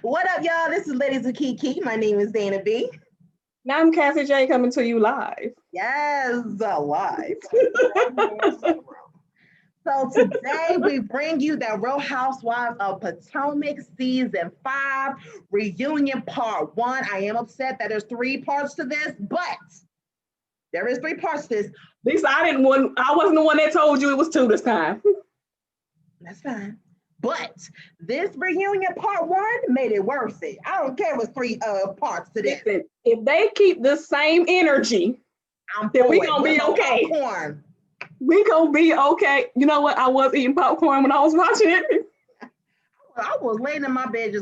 What up, y'all? This is Ladies with KeKe. My name is Dana B. Now I'm Cassie J coming to you live. Yes, live. So today we bring you the Real Housewives of Potomac Season 5 Reunion Part 1. I am upset that there's 3 parts to this, but there is 3 parts to this. At least I wasn't the one that told you it was 2 this time. That's fine. But this reunion part 1 made it worth it. I don't care if it's 3 parts to this. Listen, if they keep the same energy, then we gonna be okay. Popcorn. We gonna be okay. You know what? I was eating popcorn when I was watching it. I was laying in my bed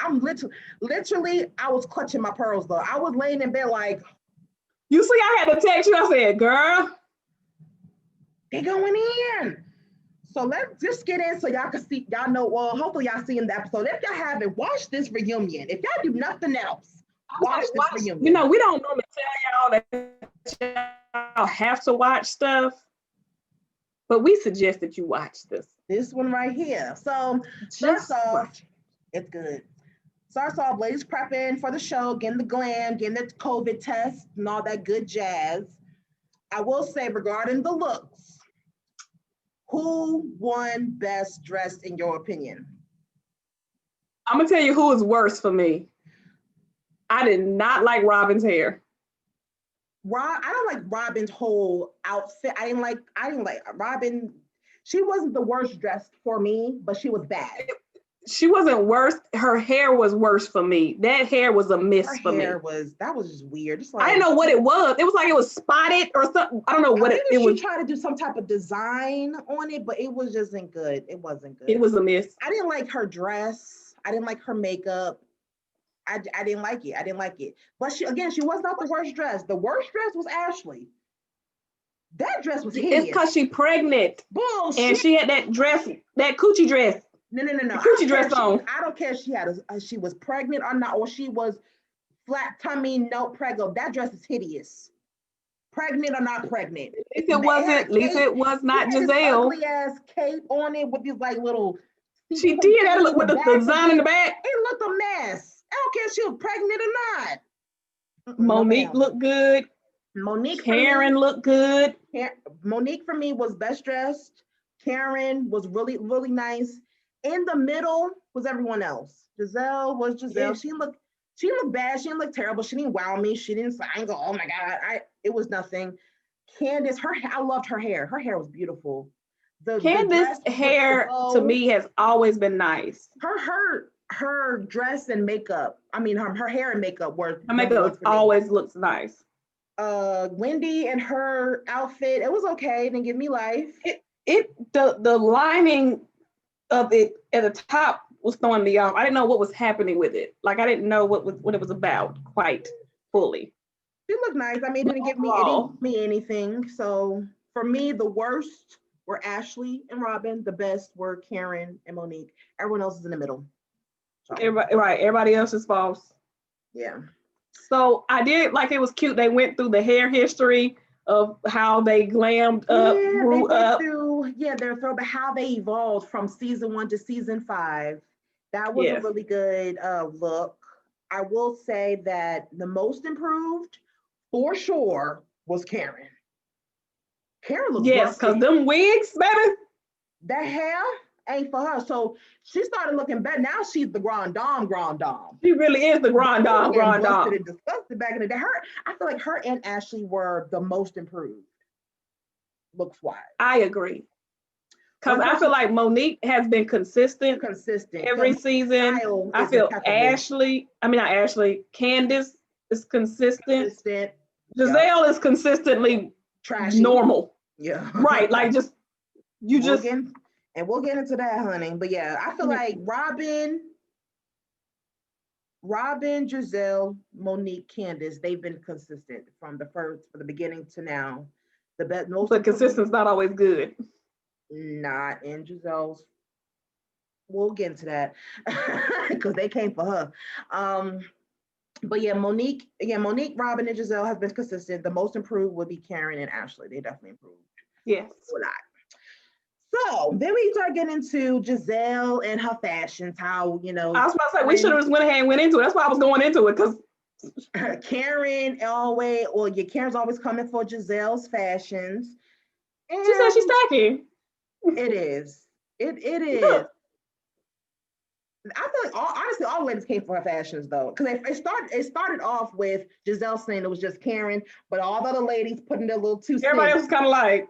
I'm literally I was clutching my pearls though. I was laying in bed like, you see, I had to text you. I said, girl, they going in. So let's just get in so y'all can see, y'all know, well, hopefully y'all see in the episode. If y'all haven't, watch this reunion. If y'all do nothing else, watch this reunion. You know, we don't normally tell y'all that y'all have to watch stuff, but we suggest that you watch this. This one right here. So first off, it's good. Starts off, ladies prepping for the show, getting the glam, getting the COVID test, and all that good jazz. I will say regarding the looks, who won best dressed in your opinion? I'm gonna tell you who is worse for me. I did not like Robin's hair. I don't like Robin's whole outfit. I didn't like Robin. She wasn't the worst dressed for me, but she was bad. She wasn't worse. Her hair was worse for me. That hair was a miss for me. That was just weird. Just I didn't know what it was. It was like it was spotted or something. I don't know what it was. She tried to do some type of design on it, but it was just not good. It wasn't good. It was a miss. I didn't like her dress. I didn't like her makeup. I didn't like it. I didn't like it. But she was not the worst dress. The worst dress was Ashley. That dress was hideous. It's because she's pregnant. Bullshit. And she had that dress, that coochie dress. No. Coochie dress on. I don't care if she was pregnant or not, or she was flat tummy, no preggo. That dress is hideous. Pregnant or not pregnant. At least it was not Giselle. Ugly ass cape on it with these like little. She did have look with the design in the back. It looked a mess. I don't care if she was pregnant or not. Monique looked good. Karen looked good. Monique for me was best dressed. Karen was really, really nice. In the middle was everyone else. Giselle was Giselle. Yeah. She looked bad. She didn't look terrible. She didn't wow me. She didn't I go, oh my God. It was nothing. Candace, I loved her hair. Her hair was beautiful. Candace's hair to me has always been nice. Her dress and makeup. I mean, her hair and makeup were. Her makeup always looks nice. Wendy and her outfit, it was okay. It didn't give me life. The lining of it at the top was throwing me off. I didn't know what was happening with it. Like I didn't know what it was about quite fully. It looked nice. I mean, it didn't give me anything. So for me, the worst were Ashley and Robin. The best were Karen and Monique. Everyone else is in the middle. So. Everybody else is false. Yeah. So I did like it was cute. They went through the hair history of how they glammed up, grew up. They're throwing how they evolved from season 1 to season 5. That was a really good look. I will say that the most improved, for sure, was Karen. Karen looked because them wigs, baby. That hair ain't for her. So she started looking better. Now she's the grand dame. She really is the grand dame. Disgusted back in the day. I feel like her and Ashley were the most improved, looks wise. I agree. Because I feel like Monique has been consistent every season. I feel Candace is consistent. Giselle is consistently trashy. Normal. Yeah. Right. Like and we'll get into that, honey. But yeah, I feel like Robin, Giselle, Monique, Candace, they've been consistent from the beginning to now. But consistent's not always good. Not in Giselle's. We'll get into that because they came for her. But yeah, Monique, Robin, and Giselle have been consistent. The most improved would be Karen and Ashley. They definitely improved. Yes. A lot. So then we start getting into Giselle and her fashions, how, I was about to say, we should have just went ahead and went into it. That's why I was going into it, because Karen's always coming for Giselle's fashions. And she said she's stacking. it is. It is. I feel like honestly, all the ladies came for her fashions though, because it started off with Giselle saying it was just Karen, but all the other ladies putting their little 2 cents. Everybody else was kind of like.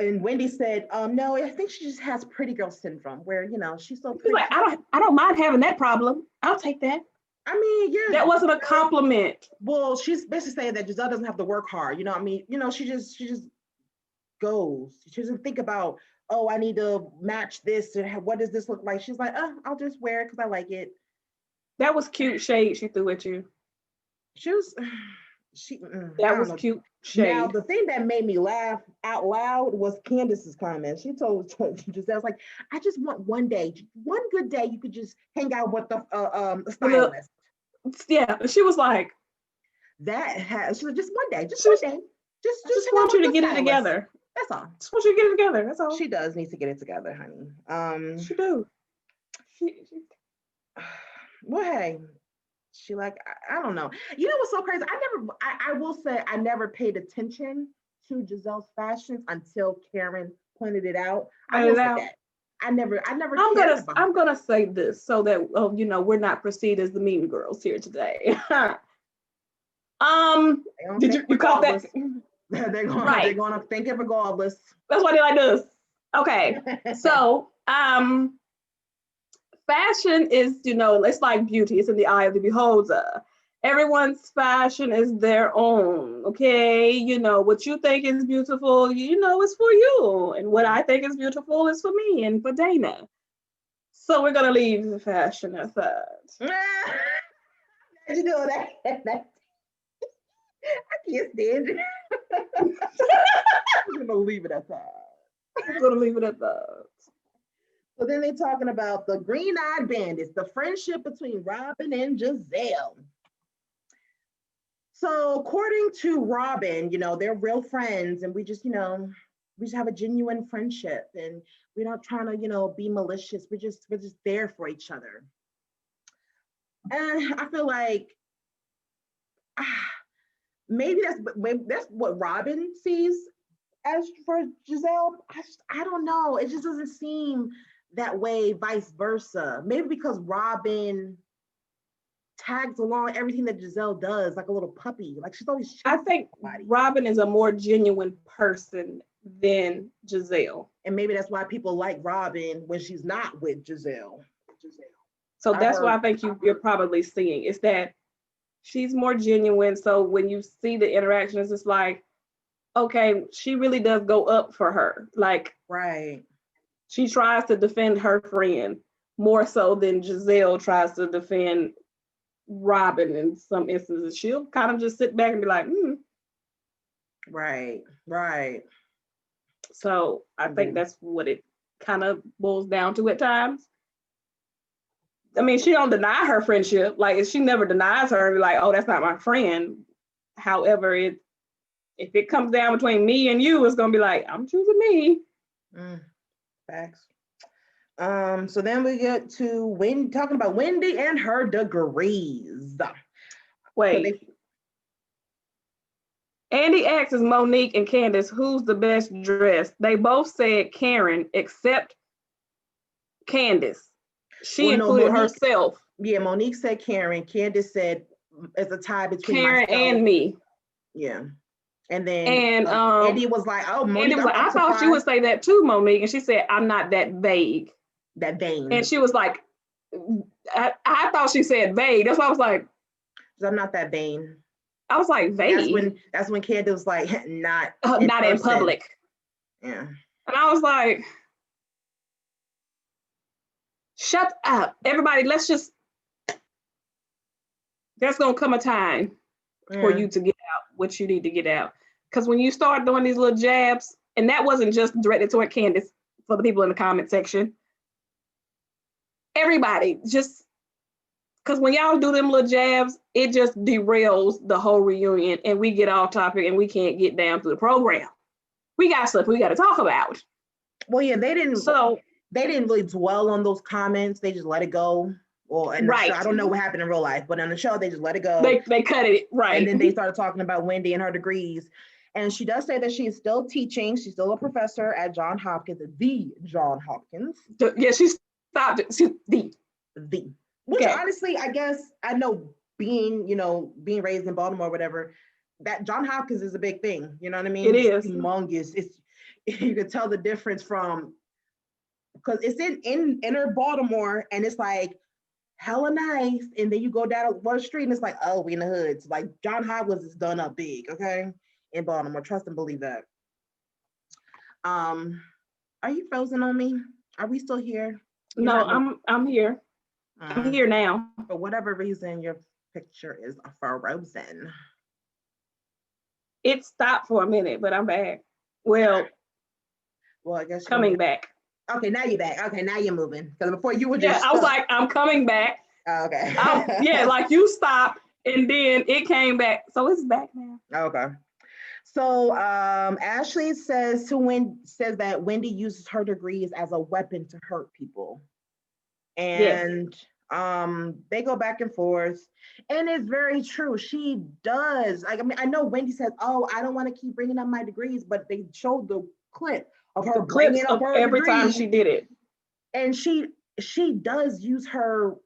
And Wendy said, no, I think she just has pretty girl syndrome, where she's so pretty. Like, I don't mind having that problem. I'll take that. I mean, yeah. That wasn't a compliment. Well, she's basically saying that Giselle doesn't have to work hard. You know what I mean? She just goes. She doesn't think about, oh, I need to match this, or what does this look like? She's like, I'll just wear it because I like it. That was cute shade she threw at you. That was cute shade. Now, the thing that made me laugh out loud was Candace's comment. She told Giselle, like, I just want one good day you could just hang out with the stylist. Yeah, she was like, she was just one day, just one day. Just want you to get it together. That's all. Just want you to get it together. That's all. She does need to get it together, honey. She do. Well, hey, she like, I don't know. You know what's so crazy? I will say I never paid attention to Giselle's fashions until Karen pointed it out. I never. I'm gonna say this so that we're not perceived as the mean girls here today. Did you caught that? They're going to think it regardless. That's why they like this. Okay, so fashion is, it's like beauty. It's in the eye of the beholder. Everyone's fashion is their own. Okay, what you think is beautiful, is for you, and what I think is beautiful is for me and for Dana. So we're gonna leave the fashion aside. You know that. I can't stand it. I'm gonna leave it at that. So then they're talking about the green-eyed bandits, the friendship between Robin and Giselle. So according to Robin, they're real friends, and we just have a genuine friendship, and we're not trying to, be malicious. We're just there for each other. And I feel like maybe that's what Robin sees as for Giselle. I don't know. It just doesn't seem that way, vice versa. Maybe because Robin tags along everything that Giselle does like a little puppy. Like she's always I think somebody. Robin is a more genuine person than Giselle. And maybe that's why people like Robin when she's not with Giselle. So that's what I think you're probably seeing, is that she's more genuine. So when you see the interactions, it's like, okay, she really does go up for her. Like, right. She tries to defend her friend more so than Giselle tries to defend Robin in some instances. She'll kind of just sit back and be like, Right. So I think that's what it kind of boils down to at times. I mean, she don't deny her friendship. Like, she never denies her and be like, oh, that's not my friend. However, if it comes down between me and you, it's gonna be like, I'm choosing me. Facts. So then we get to talking about Wendy and her degrees. Wait. Andy asks Monique and Candace, who's the best dressed? They both said Karen, except Candace. She included herself. Yeah, Monique said Karen. Candace said it's a tie between Karen and me. Yeah. And then Andy was like, oh, Monique, I thought you would say that too, Monique. And she said, I'm not that vague. That vain. And she was like, I thought she said vague. That's why I was like, I'm not that vain. I was like, vague. That's when Candace was like, not in public. Yeah. And I was like, shut up. Everybody, there's gonna come a time for you to get out what you need to get out. Because when you start doing these little jabs, and that wasn't just directed toward Candace, for the people in the comment section, everybody, just because when y'all do them little jabs, it just derails the whole reunion and we get off topic and we can't get down to the program. we got stuff we got to talk about. Well, yeah, they didn't really dwell on those comments. They just let it go. Well, in the show, I don't know what happened in real life, but on the show, they just let it go. They cut it, right. And then they started talking about Wendy and her degrees. And she does say that she is still teaching. She's still a professor at Johns Hopkins, the Johns Hopkins. Yeah, she stopped it. The. Which honestly, I guess, I know being raised in Baltimore or whatever, that Johns Hopkins is a big thing. You know what I mean? It is. Humongous. You can tell the difference from, because it's in inner Baltimore, and it's like hella nice, and then you go down one street and it's like, oh, we in the hoods. Like Johns Hopkins is done up big, okay, in Baltimore. Trust and believe that. Are you frozen on me? Are we still here? No, I'm here. I'm here now. For whatever reason, your picture is frozen. It stopped for a minute, but I'm back. Well, I guess coming back. Okay, now you're back. Okay, now you're moving. Because before you were just I was like, I'm coming back. Oh, okay. Like you stopped and then it came back. So it's back now. Okay. So Ashley says that Wendy uses her degrees as a weapon to hurt people. And they go back and forth. And it's very true. She does. Like, I mean, I know Wendy says, oh, I don't want to keep bringing up my degrees, but they showed the clip of her bringing up her every degrees. time she did it. And she does use her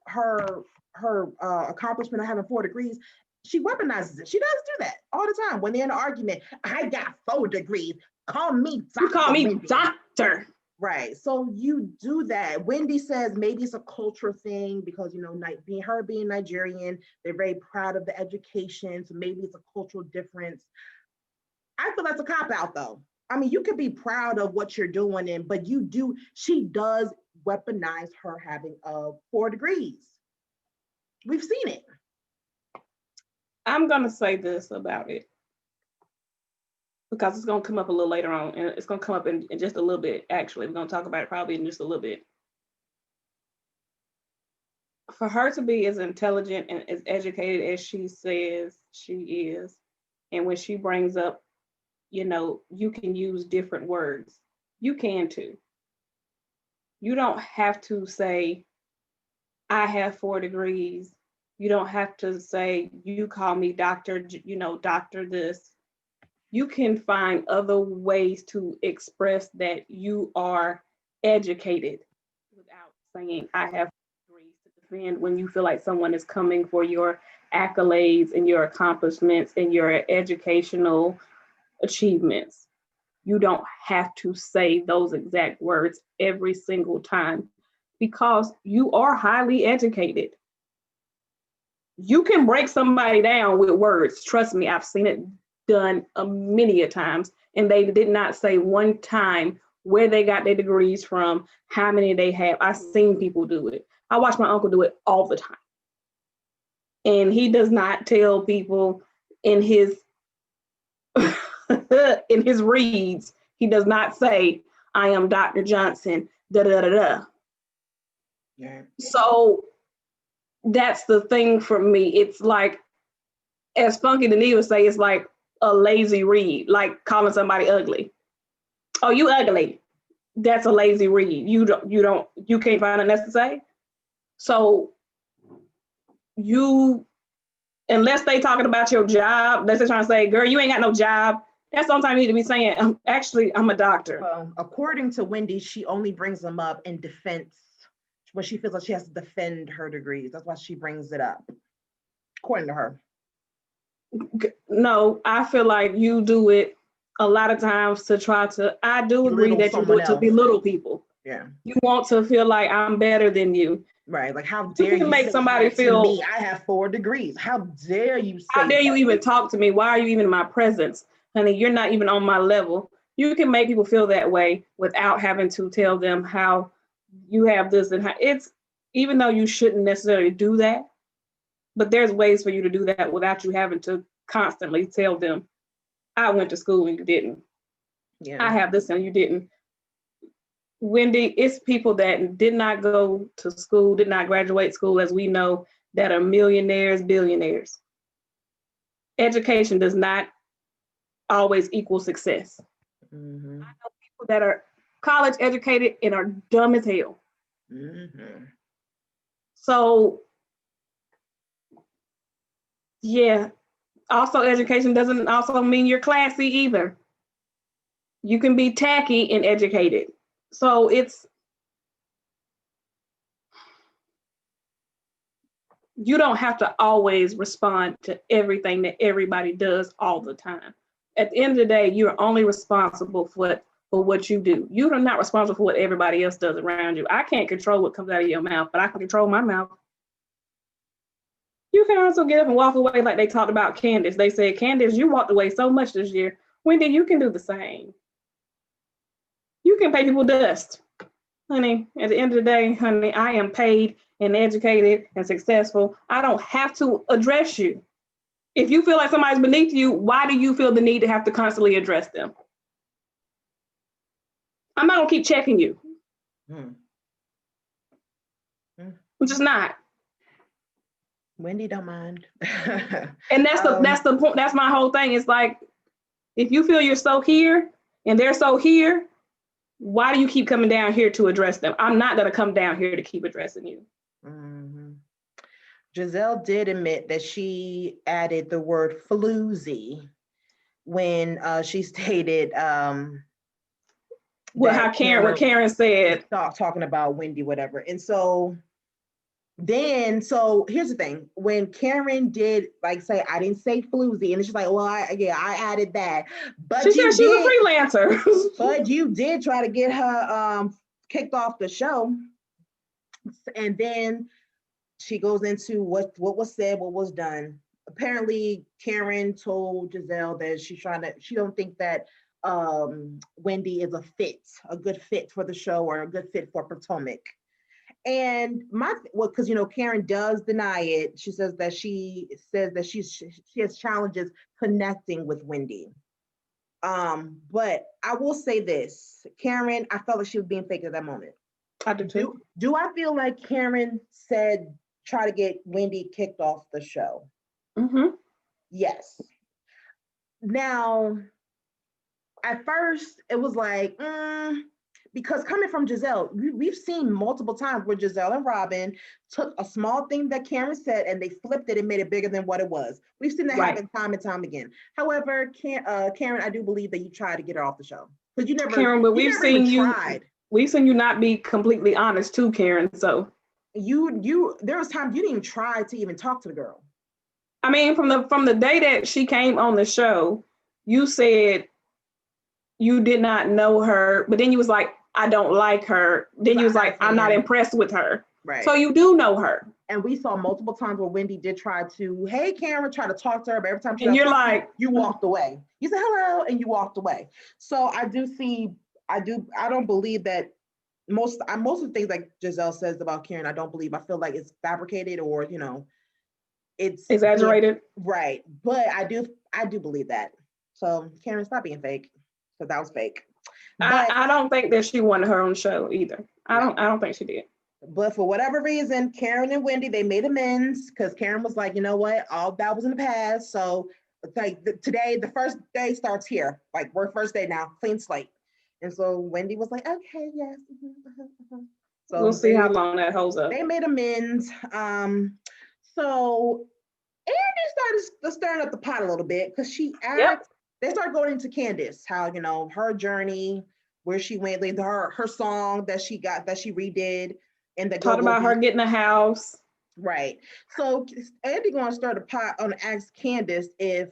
accomplishment of having 4 degrees. She weaponizes it. She does do that all the time when they're in an argument. I got 4 degrees. Call me doctor. You call me Wendy. doctor. Right. So you do that. Wendy says maybe it's a cultural thing because, being Nigerian, they're very proud of the education. So maybe it's a cultural difference. I feel that's a cop-out though. I mean, you could be proud of what you're doing, but she does weaponize her having 4 degrees. We've seen it. I'm going to say this about it, because it's going to come up a little later on, and it's going to come up in just a little bit, actually. We're going to talk about it probably in just a little bit. For her to be as intelligent and as educated as she says she is, and when she brings up, you can use different words. You can too. You don't have to say, I have 4 degrees. You don't have to say, you call me doctor, doctor this. You can find other ways to express that you are educated without saying, I have 4 degrees, to defend when you feel like someone is coming for your accolades and your accomplishments and your educational achievements. You don't have to say those exact words every single time, because you are highly educated. You can break somebody down with words. Trust me, I've seen it done many a times, and they did not say one time where they got their degrees from, how many they have. I've seen people do it. I watch my uncle do it all the time. And he does not tell people in his in his reads, he does not say, I am Dr. Johnson, da da da da. Yeah. So that's the thing for me. It's like, as Funky Denise would say, it's like a lazy read, like calling somebody ugly. Oh, you ugly. That's a lazy read. You can't find nothing else to say. So unless they talking about your job, unless they're trying to say, girl, you ain't got no job, that's sometimes you need to be saying, I'm a doctor. Well, according to Wendy, she only brings them up in defense when she feels like she has to defend her degrees. That's why she brings it up, according to her. No, I feel like you do it a lot of times to try to, I do agree that you do it to belittle people. Yeah. You want to feel like I'm better than you. Right. Like, how dare you make somebody feel me, I have 4 degrees. How dare you say How dare you even talk to me? Why are you even in my presence? Honey, you're not even on my level. You can make people feel that way without having to tell them how you have this and how it's, even though you shouldn't necessarily do that, but there's ways for you to do that without you having to constantly tell them, I went to school and you didn't. Yeah. I have this and you didn't. Wendy, it's people that did not go to school, did not graduate school, as we know, that are millionaires, billionaires. Education does not always equal success. Mm-hmm. I know people that are college educated and are dumb as hell. Mm-hmm. So, yeah. Also, education doesn't also mean you're classy either. You can be tacky and educated. So you don't have to always respond to everything that everybody does all the time. At the end of the day, you're only responsible for what you do. You are not responsible for what everybody else does around you. I can't control what comes out of your mouth, but I can control my mouth. You can also get up and walk away like they talked about Candace. They said, Candace, you walked away so much this year. Wendy, you can do the same. You can pay people dust. Honey, at the end of the day, honey, I am paid and educated and successful. I don't have to address you. If you feel like somebody's beneath you, why do you feel the need to have to constantly address them? I'm not gonna keep checking you. I'm just not. Wendy don't mind. And that's the point. That's my whole thing. It's like, if you feel you're so here and they're so here, why do you keep coming down here to address them? I'm not gonna come down here to keep addressing you. Mm-hmm. Giselle did admit that she added the word floozy when she stated what Karen said. Talking about Wendy, whatever. And so here's the thing. When Karen did say, I didn't say floozy, and she's like, well, I added that. But she said she's a freelancer. But you did try to get her kicked off the show. And then she goes into what was said, what was done. Apparently, Karen told Giselle that she don't think that Wendy is a good fit for the show or a good fit for Potomac. And because Karen does deny it. She says that she has challenges connecting with Wendy. But I will say this, Karen, I felt like she was being fake at that moment. I do too. Do I feel like Karen said try to get Wendy kicked off the show? Mm-hmm. Yes. Now, at first, it was like, because coming from Giselle, we've seen multiple times where Giselle and Robin took a small thing that Karen said and they flipped it and made it bigger than what it was. We've seen that happen time and time again. However, Karen, I do believe that you tried to get her off the show. Because you never, Karen, but we've seen you tried. We've seen you not be completely honest too, Karen. So there was times you didn't even try to even talk to the girl. I mean, from the day that she came on the show, you said you did not know her, but then you was like, I don't like her. Then you was like, I'm not impressed with her. Right. So you do know her. And we saw multiple times where Wendy did try to, hey, Karen, try to talk to her, but every time she and you're like, you walked away. You said hello and you walked away. So I don't believe that most of the things like Giselle says about Karen, I don't believe. I feel like it's fabricated or, it's exaggerated. Right. But I do believe that. So Karen, stop being fake. So that was fake. But I don't think that she wanted her own show either. I don't think she did. But for whatever reason, Karen and Wendy, they made amends because Karen was like, you know what, all that was in the past. So today, the first day starts here. Like we're first day now, clean slate. And so Wendy was like, okay, yes. So we'll see how long that holds up. They made amends. So Andy started stirring up the pot a little bit because she asked, they started going into Candace, how, her journey, where she went, like her song that she redid. And talked about her getting a house. Right. So Andy going to start a pot on ask Candace if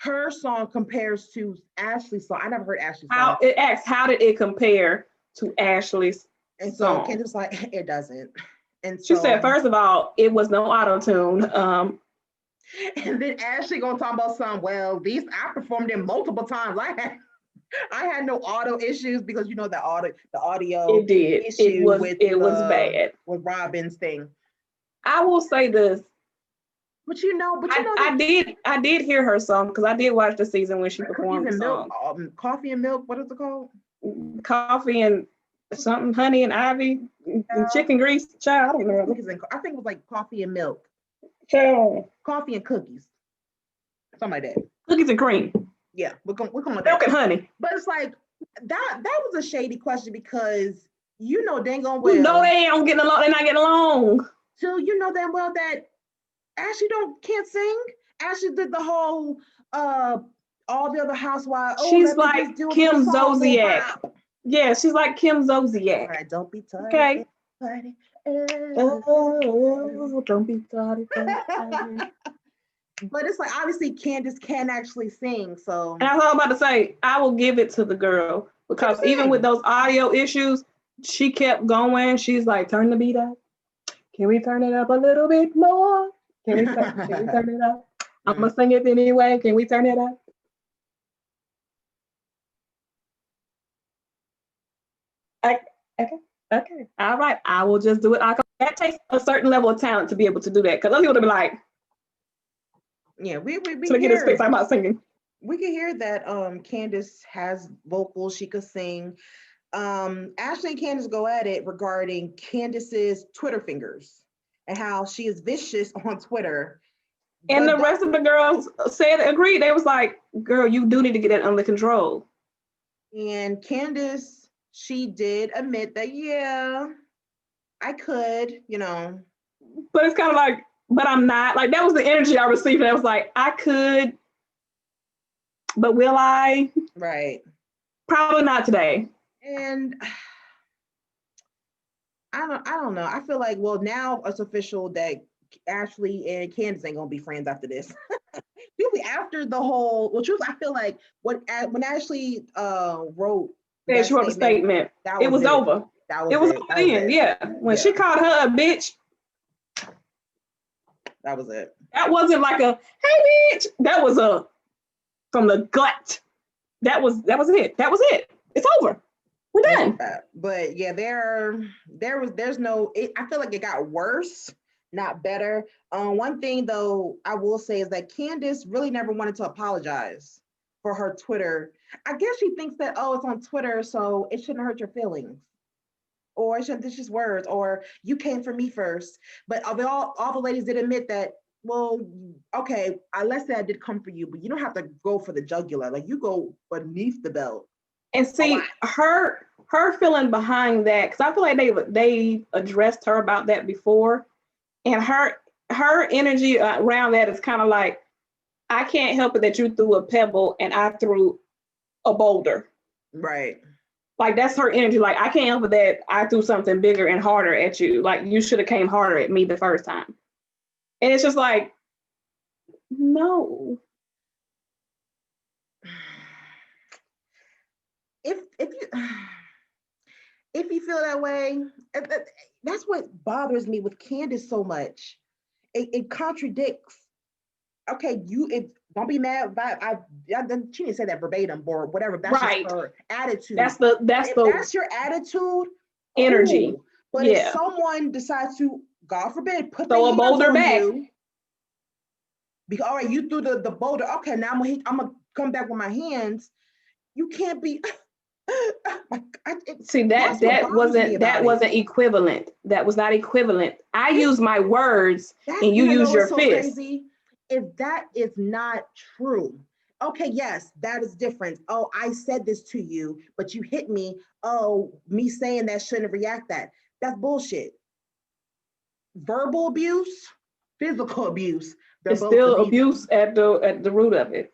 her song compares to Ashley's song. I never heard Ashley's song. It asks, how did it compare to Ashley's and song? So Candace was like, it doesn't. And she said, first of all, it was no auto-tune. And then Ashley gonna talk about I performed it multiple times. I had no auto issues because the audio it did. Issue it was bad with Robin's thing. I will say this. But I did hear her song because I did watch the season when she performed the song. Coffee and milk. What is it called? Coffee and something, honey and ivy, and chicken grease. Child, I don't know. I think it was like coffee and milk. Hell. Coffee and cookies. Something like that. Cookies and cream. Yeah, we're going with milk and honey. But it's like that was a shady question because you know dang on You know well. they don't get along. They're not getting along. So you know damn well that Ashley can't sing. Ashley did the whole all the other housewives. Oh, She's let me like just do a few Kim songs on Zolciak. pop. Yeah, she's like Kim All Zolciak. right, don't be tardy. Okay. Buddy. Oh, don't be tardy. But it's like obviously Candace can actually sing, so And I was about to say, I will give it to the girl because even with those audio issues, she kept going. She's like, turn the beat up. Can we turn it up a little bit more? Can we turn it up? I'm gonna sing it anyway. Can we turn it up? Okay. All right. I will just do it. That takes a certain level of talent to be able to do that. Because other people would be like, yeah, we so they get his face. I'm not singing. We can hear that Candace has vocals, she could sing. Ashley and Candace go at it regarding Candace's Twitter fingers and how she is vicious on Twitter. And the rest of the girls agreed. They was like, girl, you do need to get that under control. And Candace, she did admit that, yeah, I could, you know. But it's kind of like, but I'm not. Like, that was the energy I received. I was like, I could, but will I? Right. Probably not today. And I don't know. I feel like, well, now it's official that Ashley and Candace ain't gonna be friends after this. After the whole, well, truth, I feel like when Ashley wrote Yeah, she wrote a statement. It was over. It was over then. Yeah. When she called her a bitch, that was it. That wasn't like a hey bitch. That was a from the gut. That was it. That was it. It's over. We're done. But yeah, there's no. I feel like it got worse, not better. One thing though, I will say is that Candace really never wanted to apologize for her Twitter. I guess she thinks that it's on Twitter, so it shouldn't hurt your feelings, or it shouldn't. It's just words, or you came for me first. But all the ladies did admit that. Well, okay, let's say I did come for you, but you don't have to go for the jugular. Like you go beneath the belt. And see her feeling behind that, because I feel like they addressed her about that before, and her energy around that is kind of like, I can't help it that you threw a pebble and I threw a boulder. Right. Like that's her energy. Like I can't help it that I threw something bigger and harder at you. Like you should have came harder at me the first time. And it's just like, no. If you feel that way, that's what bothers me with Candace so much. It contradicts. Okay, don't be mad about she didn't say that verbatim or whatever. That's right. Just her attitude. That's your attitude. Energy. Cool. But if someone decides to, God forbid, put throw their a boulder back. Because all right, you threw the boulder. Okay, now I'm gonna come back with my hands. You can't be. See that wasn't equivalent. That was not equivalent. I use my words and you use your fist. Crazy. If that is not true, okay, yes, that is different. Oh, I said this to you, but you hit me. Oh, me saying that shouldn't react that. That's bullshit. Verbal abuse, physical abuse. It's still abuse at the root of it.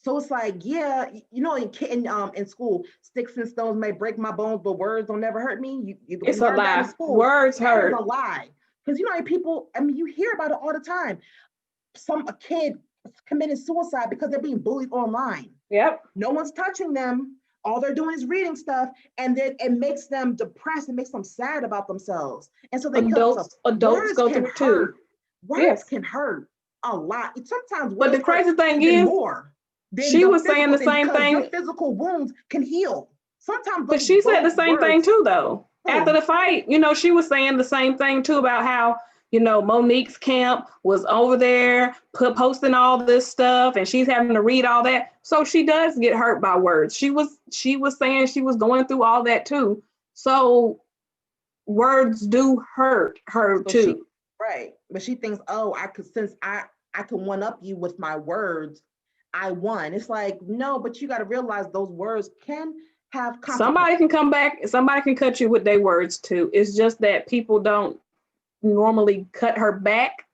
So it's like, yeah, you know, in school, sticks and stones may break my bones, but words don't never hurt me. It's a lie. Words hurt. It's a lie. Because you know, people, I mean, you hear about it all the time. A kid committing suicide because they're being bullied online. Yep. No one's touching them. All they're doing is reading stuff, and then it makes them depressed. It makes them sad about themselves. And so adults go through it too. Words can hurt a lot. Sometimes, but the crazy thing is, more. She was saying the same thing. Your physical wounds can heal. Sometimes, but she said the same thing too, though. After the fight, you know, she was saying the same thing too about how, you know, Monique's camp was over there posting all this stuff, and she's having to read all that. So she does get hurt by words. She was saying she was going through all that too. So words do hurt her too. Right, but she thinks, oh, I can one up you with my words. I won. It's like, no, but you got to realize those words can have consequences. Somebody can come back, somebody can cut you with their words too. It's just that people don't normally cut her back.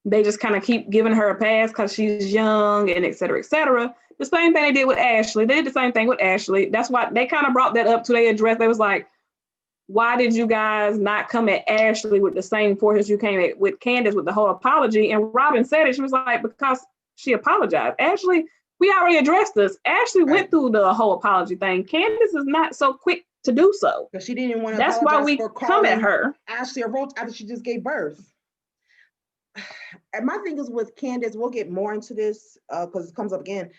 They just kind of keep giving her a pass because she's young and et cetera, et cetera. The same thing they did with Ashley. They did the same thing with Ashley. That's why they kind of brought that up to their address. They was like, why did you guys not come at Ashley with the same force as you came at with Candace with the whole apology? And Robin said it. She was like, because she apologized. Ashley, we already addressed this. Ashley went through the whole apology thing. Candace is not so quick to do so. Because she didn't want to. That's why we come at her. Ashley a roach after she just gave birth. And my thing is with Candace, we'll get more into this because it comes up again.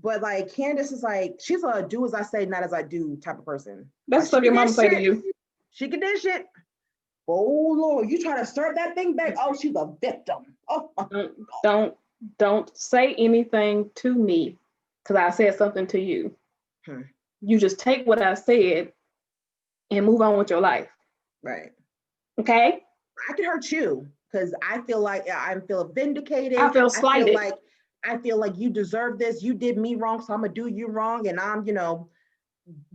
But like Candace is like, she's a do as I say, not as I do type of person. That's what your mom say to you. She can dish it. Oh Lord, you try to start that thing back. Oh, she's a victim. Oh, don't say anything to me because I said something to you. You just take what I said and move on with your life. Right. Okay. I can hurt you because I feel like I feel vindicated. I feel slighted. I feel like you deserve this. You did me wrong, so I'm gonna do you wrong, and I'm,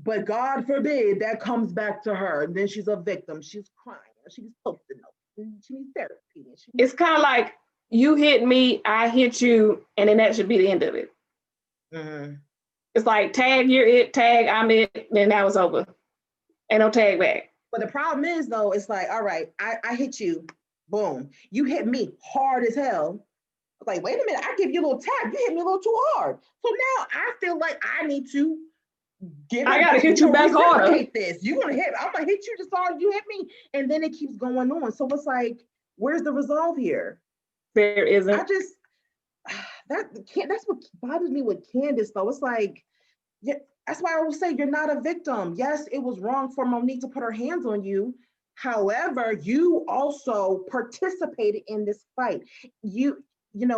but God forbid that comes back to her, and then she's a victim. She's crying. She's supposed to know. She needs therapy. It's kind of like you hit me, I hit you, and then that should be the end of it. Mm-hmm. It's like tag, you're it, tag, I'm it, then that was over. Ain't no tag back. But the problem is though, it's like, all right, I hit you, boom. You hit me hard as hell. Like, wait a minute, I give you a little tap. You hit me a little too hard. So now I feel like I need to I gotta hit you back harder. This. I'm gonna hit you just hard you hit me. And then it keeps going on. So it's like, where's the resolve here? There isn't. That's what bothers me with Candace though. It's like, yeah, that's why I will say you're not a victim. Yes, it was wrong for Monique to put her hands on you. However, you also participated in this fight.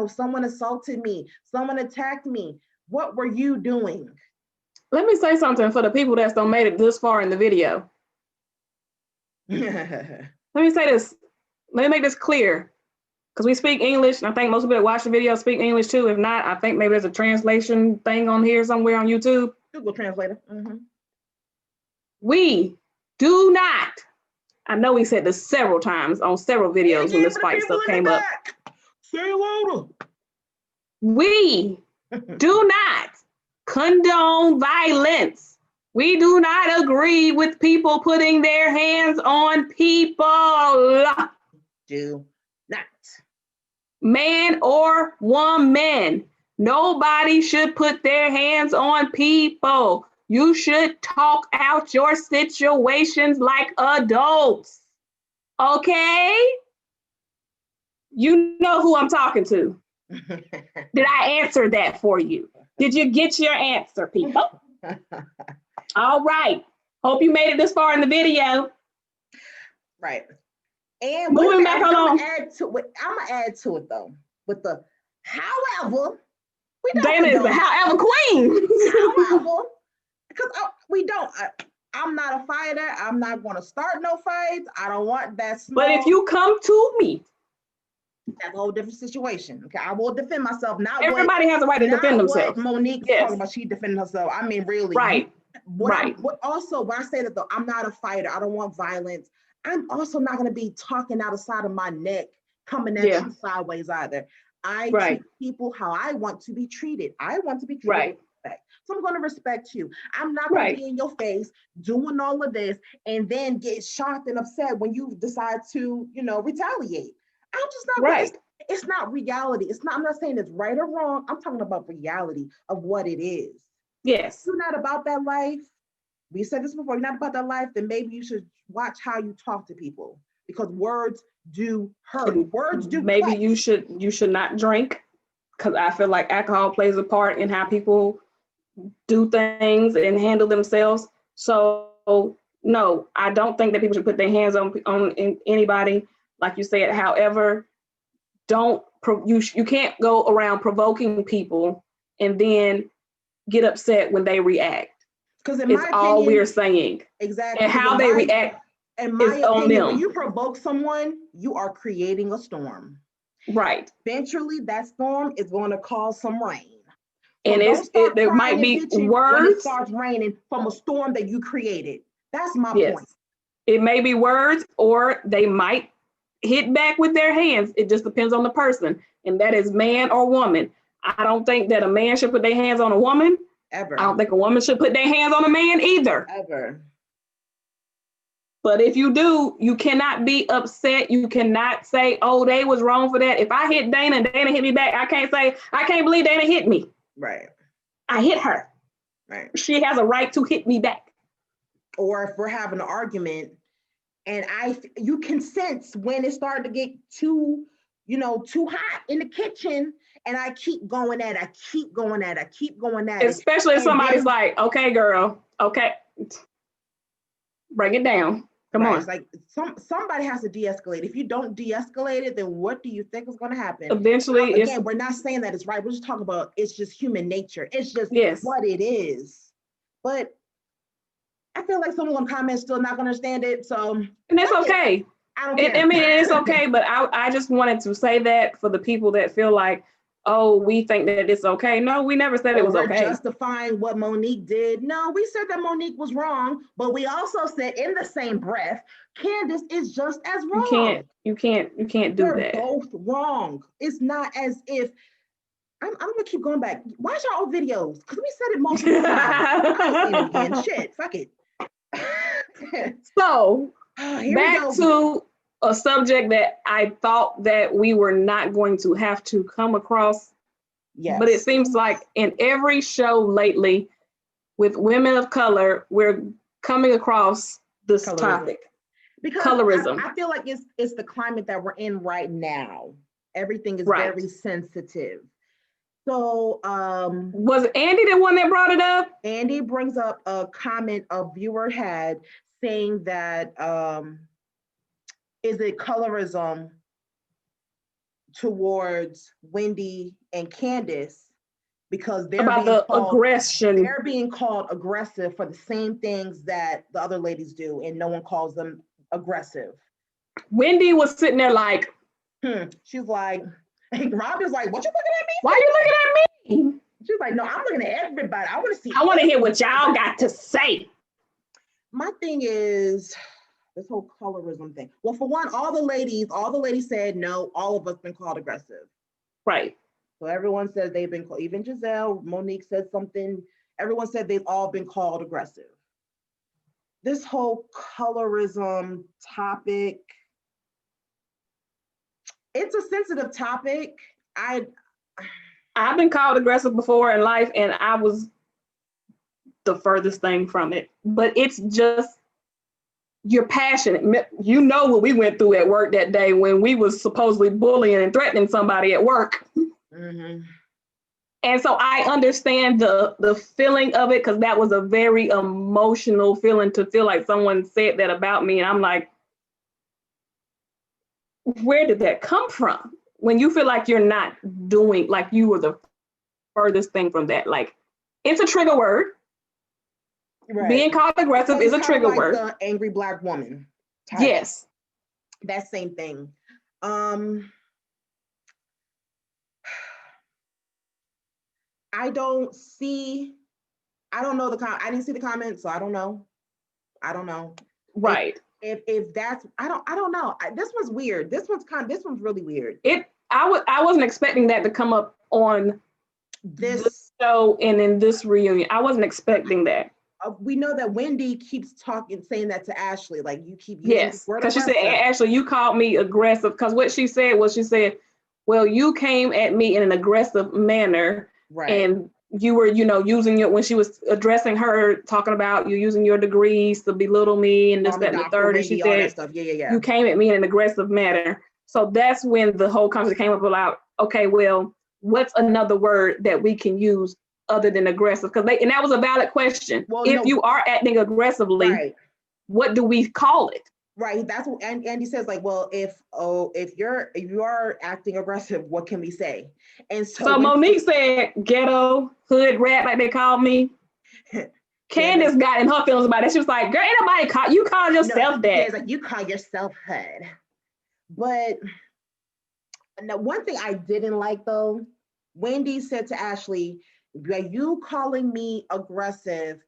Someone assaulted me, someone attacked me. What were you doing? Let me say something for the people that don't made it this far in the video. Let me say this. Let me make this clear. Because we speak English, and I think most people that watch the video speak English too. If not, I think maybe there's a translation thing on here somewhere on YouTube. Google Translator. Mm-hmm. We do not. I know we said this several times on several videos when this fight stuff came up. Say it louder. We do not condone violence. We do not agree with people putting their hands on people. Do not. Man or woman. Nobody should put their hands on people. You should talk out your situations like adults. Okay? You know who I'm talking to. Did I answer that for you? Did you get your answer, people? All right. Hope you made it this far in the video. Right. And moving back along. I'm gonna add to it though. With the however, we don't. Dana is the however queen. However, because we don't. I'm not a fighter. I'm not going to start no fights. I don't want that. But if you come to me, that's a whole different situation. Okay, I will defend myself. Everybody has a right to defend themselves. Monique's talking about, she defending herself. I mean, really. Right. When I say that though, I'm not a fighter. I don't want violence. I'm also not going to be talking out the side of my neck, coming at you sideways either. I treat people how I want to be treated. I want to be treated with respect. So I'm going to respect you. I'm not going to be in your face doing all of this and then get shocked and upset when you decide to, retaliate. I'm just not it's not reality. I'm not saying it's right or wrong. I'm talking about reality of what it is. Yes. If you're not about that life. We said this before, you're not about that life, then maybe you should watch how you talk to people because words do hurt. Words do. Maybe cut. you should not drink because I feel like alcohol plays a part in how people do things and handle themselves. So no, I don't think that people should put their hands on anybody, like you said. However, you can't go around provoking people and then get upset when they react. Because it's all we're saying. Exactly. And how they react is on them. When you provoke someone, you are creating a storm. Right. Eventually, that storm is going to cause some rain. And don't start there crying might and be bitching when it words. starts raining from a storm that you created. That's my Yes. point. It may be words, or they might hit back with their hands. It just depends on the person. And that is man or woman. I don't think that a man should put their hands on a woman. Ever. I don't think a woman should put their hands on a man either. Ever. But if you do, you cannot be upset. You cannot say, oh, they was wrong for that. If I hit Dana and Dana hit me back, I can't say, I can't believe Dana hit me. Right. I hit her. Right. She has a right to hit me back. Or if we're having an argument and you can sense when it started to get too hot in the kitchen, and I keep going at it, Especially if somebody's then, like, okay, girl, okay, bring it down. Come on. It's like somebody has to de-escalate. If you don't de-escalate it, then what do you think is going to happen? Eventually, again, we're not saying that it's right. We're just talking about it's just human nature. It's just what it is. But I feel like someone in the comments still not going to understand it. So, and it's okay. I don't care. I mean, it's okay. But I just wanted to say that for the people that feel like, oh, we think that it's okay. No, we never said it was okay. Justifying what Monique did. No, we said that Monique was wrong, but we also said in the same breath, Candace is just as wrong. You can't do They're that. They're both wrong. It's not as if I'm gonna keep going back. Watch our old videos because we said it multiple times. I'm not saying it again. Shit, fuck it. So back to a subject that I thought that we were not going to have to come across. Yes. But it seems like in every show lately with women of color, we're coming across this topic. Because colorism. I feel like it's the climate that we're in right now. Everything is very sensitive. So was Andy the one that brought it up? Andy brings up a comment a viewer had saying that is it colorism towards Wendy and Candace because they're aggression. Being called aggressive for the same things that the other ladies do, and no one calls them aggressive. Wendy was sitting there like, she's like, Rob is like, what you looking at me? Why are you looking at me? She's like, no, I'm looking at everybody. I want to see. I want to hear what y'all got to say. My thing is this whole colorism thing. Well, for one, all the ladies said no. All of us been called aggressive. Right. So everyone says they've been called. Even Giselle, Monique said something. Everyone said they've all been called aggressive. This whole colorism topic, it's a sensitive topic. I've been called aggressive before in life, and I was the furthest thing from it. But it's just, you're passionate. You know what we went through at work that day when we was supposedly bullying and threatening somebody at work. Mm-hmm. And so I understand the feeling of it, because that was a very emotional feeling to feel like someone said that about me. And I'm like, where did that come from? When you feel like you're not doing, like you were the furthest thing from that. Like, it's a trigger word. Right. Being called aggressive is a trigger word. The angry Black woman type. Yes. That same thing. I don't know I didn't see the comments, so I don't know. Right. If that's, I don't know. This one's weird. This one's really weird. I wasn't expecting that to come up on this show and in this reunion. I wasn't expecting that. We know that Wendy keeps saying that to Ashley, like you keep using yes, because she said, Ashley, you called me aggressive. Because what she said was, well, you came at me in an aggressive manner, right? And you were, using when she was addressing her, talking about you using your degrees to belittle me and this, that, and the third. And she said, you came at me in an aggressive manner. So that's when the whole conversation came up about, okay, well, what's another word that we can use other than aggressive? And that was a valid question. Well, if you are acting aggressively, right, what do we call it? Right. That's what Andy says, like, well, if you are acting aggressive, what can we say? And so Monique said ghetto, hood rat, like they called me. Candace got in her feelings about it. She was like, girl, ain't nobody you call yourself that. Yeah, like, you call yourself hood. But now, one thing I didn't like though, Wendy said to Ashley, Like, you calling me aggressive,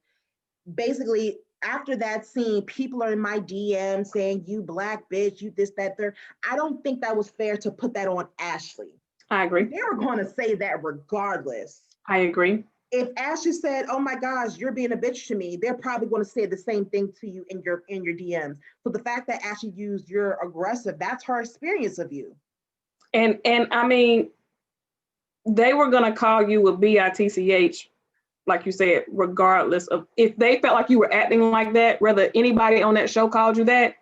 basically after that scene, people are in my DM saying, you black bitch, you this, that, third. I don't think that was fair to put that on Ashley. I agree. They were going to say that regardless. I agree. If Ashley said, oh my gosh, you're being a bitch to me, they're probably going to say the same thing to you in your DMs. So the fact that Ashley used you're aggressive, that's her experience of you. And I mean, they were gonna call you a bitch, like you said, regardless of if they felt like you were acting like that, whether anybody on that show called you that,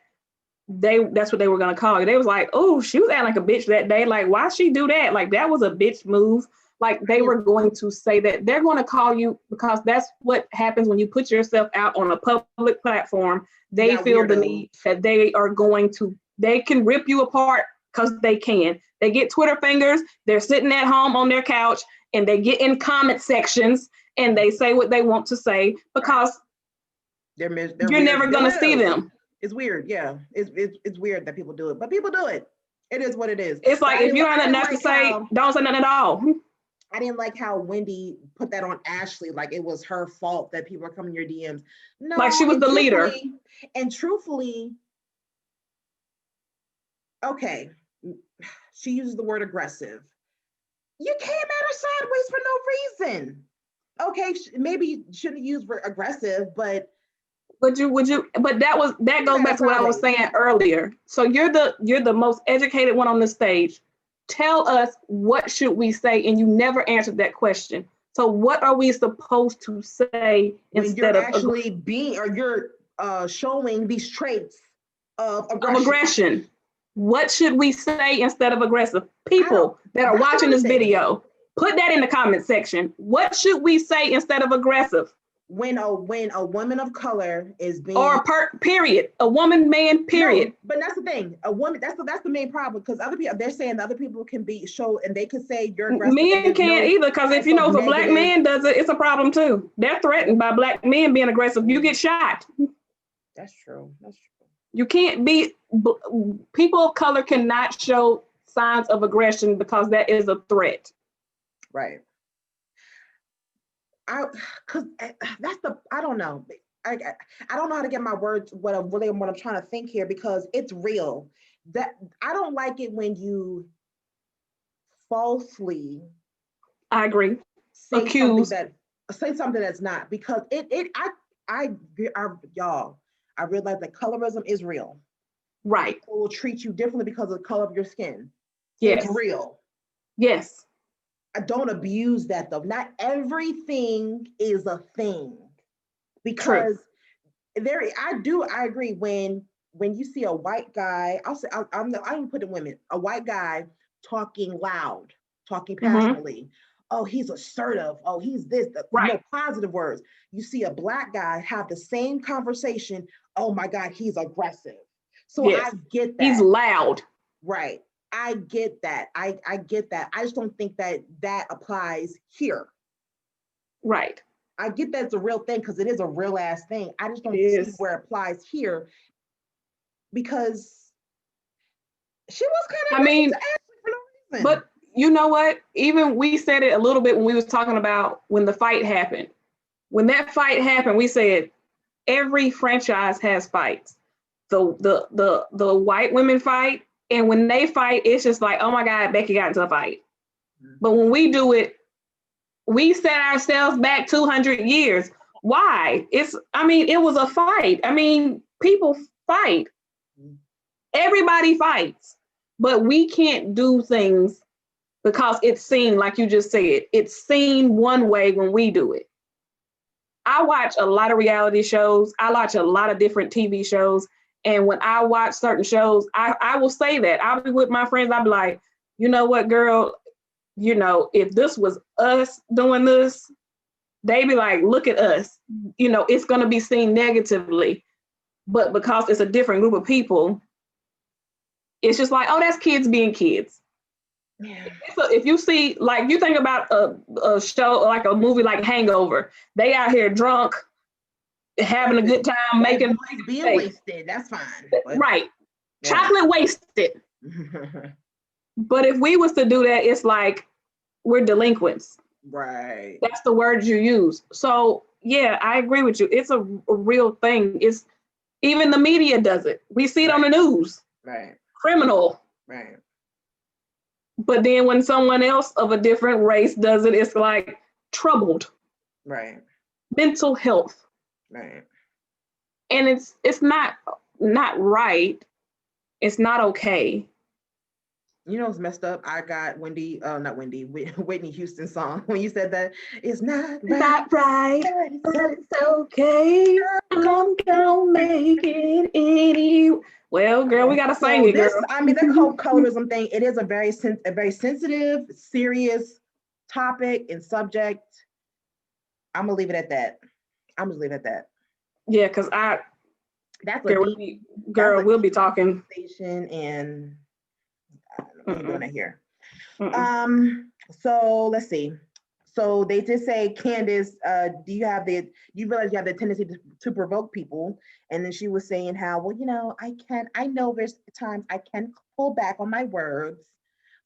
that's what they were gonna call you. They was like, oh, she was acting like a bitch that day. Like, why she do that? Like, that was a bitch move. Like, they were going to say that. They're going to call you because that's what happens when you put yourself out on a public platform. They feel the need that they can rip you apart because they can. They get Twitter fingers. They're sitting at home on their couch and they get in comment sections and they say what they want to say because you're never going to see them. It's weird. Yeah. It's weird that people do it, but people do it. It is what it is. It's like, if you have nothing to say, don't say nothing at all. I didn't like how Wendy put that on Ashley, like it was her fault that people are coming to your DMs. No, like she was the leader. And truthfully, okay, she uses the word aggressive. You came at her sideways for no reason. Okay, maybe you shouldn't use aggressive, but would you but that goes back to what I was saying earlier. So you're the most educated one on the stage. Tell us, what should we say? And you never answered that question. So what are we supposed to say instead of actually being, or you're showing these traits of aggression? What should we say instead of aggressive? People that are watching this video, put that in the comment section. What should we say instead of aggressive? When a woman of color is being, or period, a woman, man, period. No, but that's the thing. A woman, that's the main problem, because other people, they're saying other people can be show and they can say you're aggressive. Men can't either, because if if a black man does it, it's a problem too. They're threatened by black men being aggressive. You get shot. That's true. You can't be, people of color cannot show signs of aggression because that is a threat. Right. I don't know. I don't know how to get my words, what I'm trying to think here, because it's real. That I don't like it when you falsely, I agree, say something that's not, because y'all, I realize that colorism is real. Right. People will treat you differently because of the color of your skin. Yes. It's real. Yes. I don't abuse that though. Not everything is a thing, because I agree when you see a white guy, I even put in women, a white guy talking loud, talking passionately. Oh, he's assertive. Oh, he's this. Right. No positive words. You see a black guy have the same conversation. Oh my God, he's aggressive. So yes. I get that. He's loud. Right. I get that. I get that. I just don't think that applies here. Right. I get that it's a real thing, because it is a real ass thing. I just don't see where it applies here, because she was kind of to Ashley for no reason. But you know what? Even we said it a little bit when we was talking about when the fight happened. When that fight happened, we said every franchise has fights. The white women fight. And when they fight, it's just like, oh my God, Becky got into a fight. But when we do it, we set ourselves back 200 years. Why? It was a fight. People fight. Everybody fights. But we can't do things because it's seen, like you just said, it's seen one way when we do it. I watch a lot of reality shows. I watch a lot of different TV shows. And when I watch certain shows, I will say that. I'll be with my friends. I'll be like, you know what, girl, if this was us doing this, they be like, look at us. It's going to be seen negatively. But because it's a different group of people, it's just like, oh, that's kids being kids. Yeah. So if you see, like, you think about a show, like a movie like Hangover, they out here drunk, having a good time, making being wasted. That's fine. Right. Yeah. Chocolate wasted. But if we was to do that, it's like we're delinquents. Right. That's the word you use. So yeah, I agree with you. It's a real thing. It's even the media does it. We see it on the news. Right. Criminal. Right. But then when someone else of a different race does it, it's like troubled. Right. Mental health. Right. And it's not right. It's not okay. You know what's messed up? I got Whitney Houston song. When you said that, it's not right. Not right, but it's okay. I'm gonna make it any. Well, girl, we gotta sing it, girl. I mean, the colorism thing, it is a very sensitive, serious topic and subject. I'm gonna leave it at that. Yeah, because that's we'll be talking. And we're doing it here. Mm-mm. So let's see. So they did say, Candace, do you realize you have the tendency to provoke people? And then she was saying how, well, I know there's times I can pull back on my words.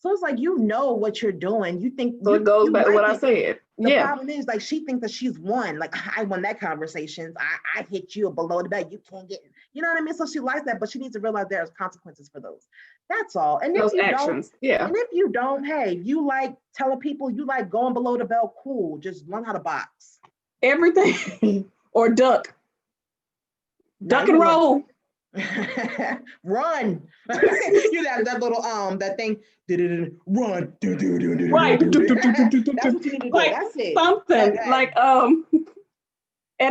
So it's like, what you're doing. You think so it goes back to what I said. The problem is, like, she thinks that she's won. Like, I won that conversation. I hit you below the belt. You can't get, you know what I mean? So she likes that, but she needs to realize there's consequences for those. That's all. And those actions, yeah. And if you don't, hey, you like telling people you like going below the belt, cool. Just learn how to box. Everything. Or duck. Duck and roll. Run. You have that little that thing. Run. Right. That's what you need to do. Like, that's it. Something like at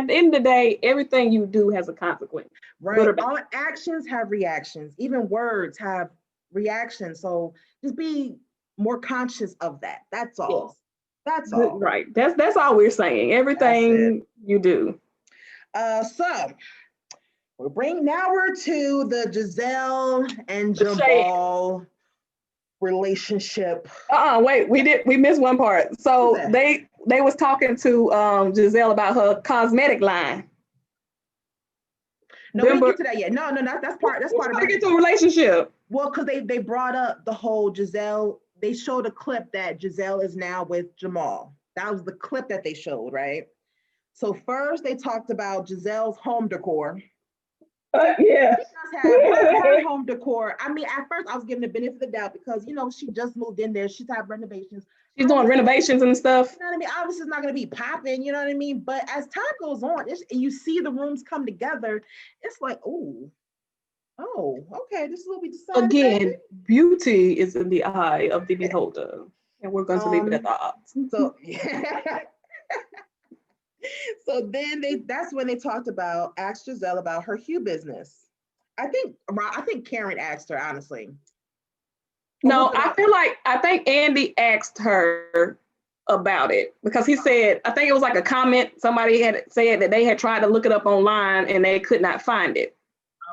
the end of the day, everything you do has a consequence. Right. All actions have reactions. Even words have reactions. So just be more conscious of that. That's all. Yes. That's all. Right. That's all we're saying. Everything you do. So we're to the Giselle and Jamal relationship. Wait, we missed one part. So they was talking to Giselle about her cosmetic line. No, we didn't get to that yet. No, that's part of it. Get to a relationship. Well, because they brought up the whole Giselle. They showed a clip that Giselle is now with Jamal. That was the clip that they showed, right? So first they talked about Giselle's home decor. Yeah. She does have her home decor. I mean, at first I was giving the benefit of the doubt because, she just moved in there. She's had renovations. She's doing renovations and stuff. You know what I mean? Obviously, it's not going to be popping, you know what I mean? But as time goes on, and you see the rooms come together, it's like, oh, okay, this is what we decided. Again, beauty is in the eye of the beholder. And we're going to leave it at that. So, yeah. So then that's when they asked Giselle about her Hue business. I think Karen asked her, honestly. No, I think Andy asked her about it because he said, I think it was like a comment, somebody had said that they had tried to look it up online and they could not find it.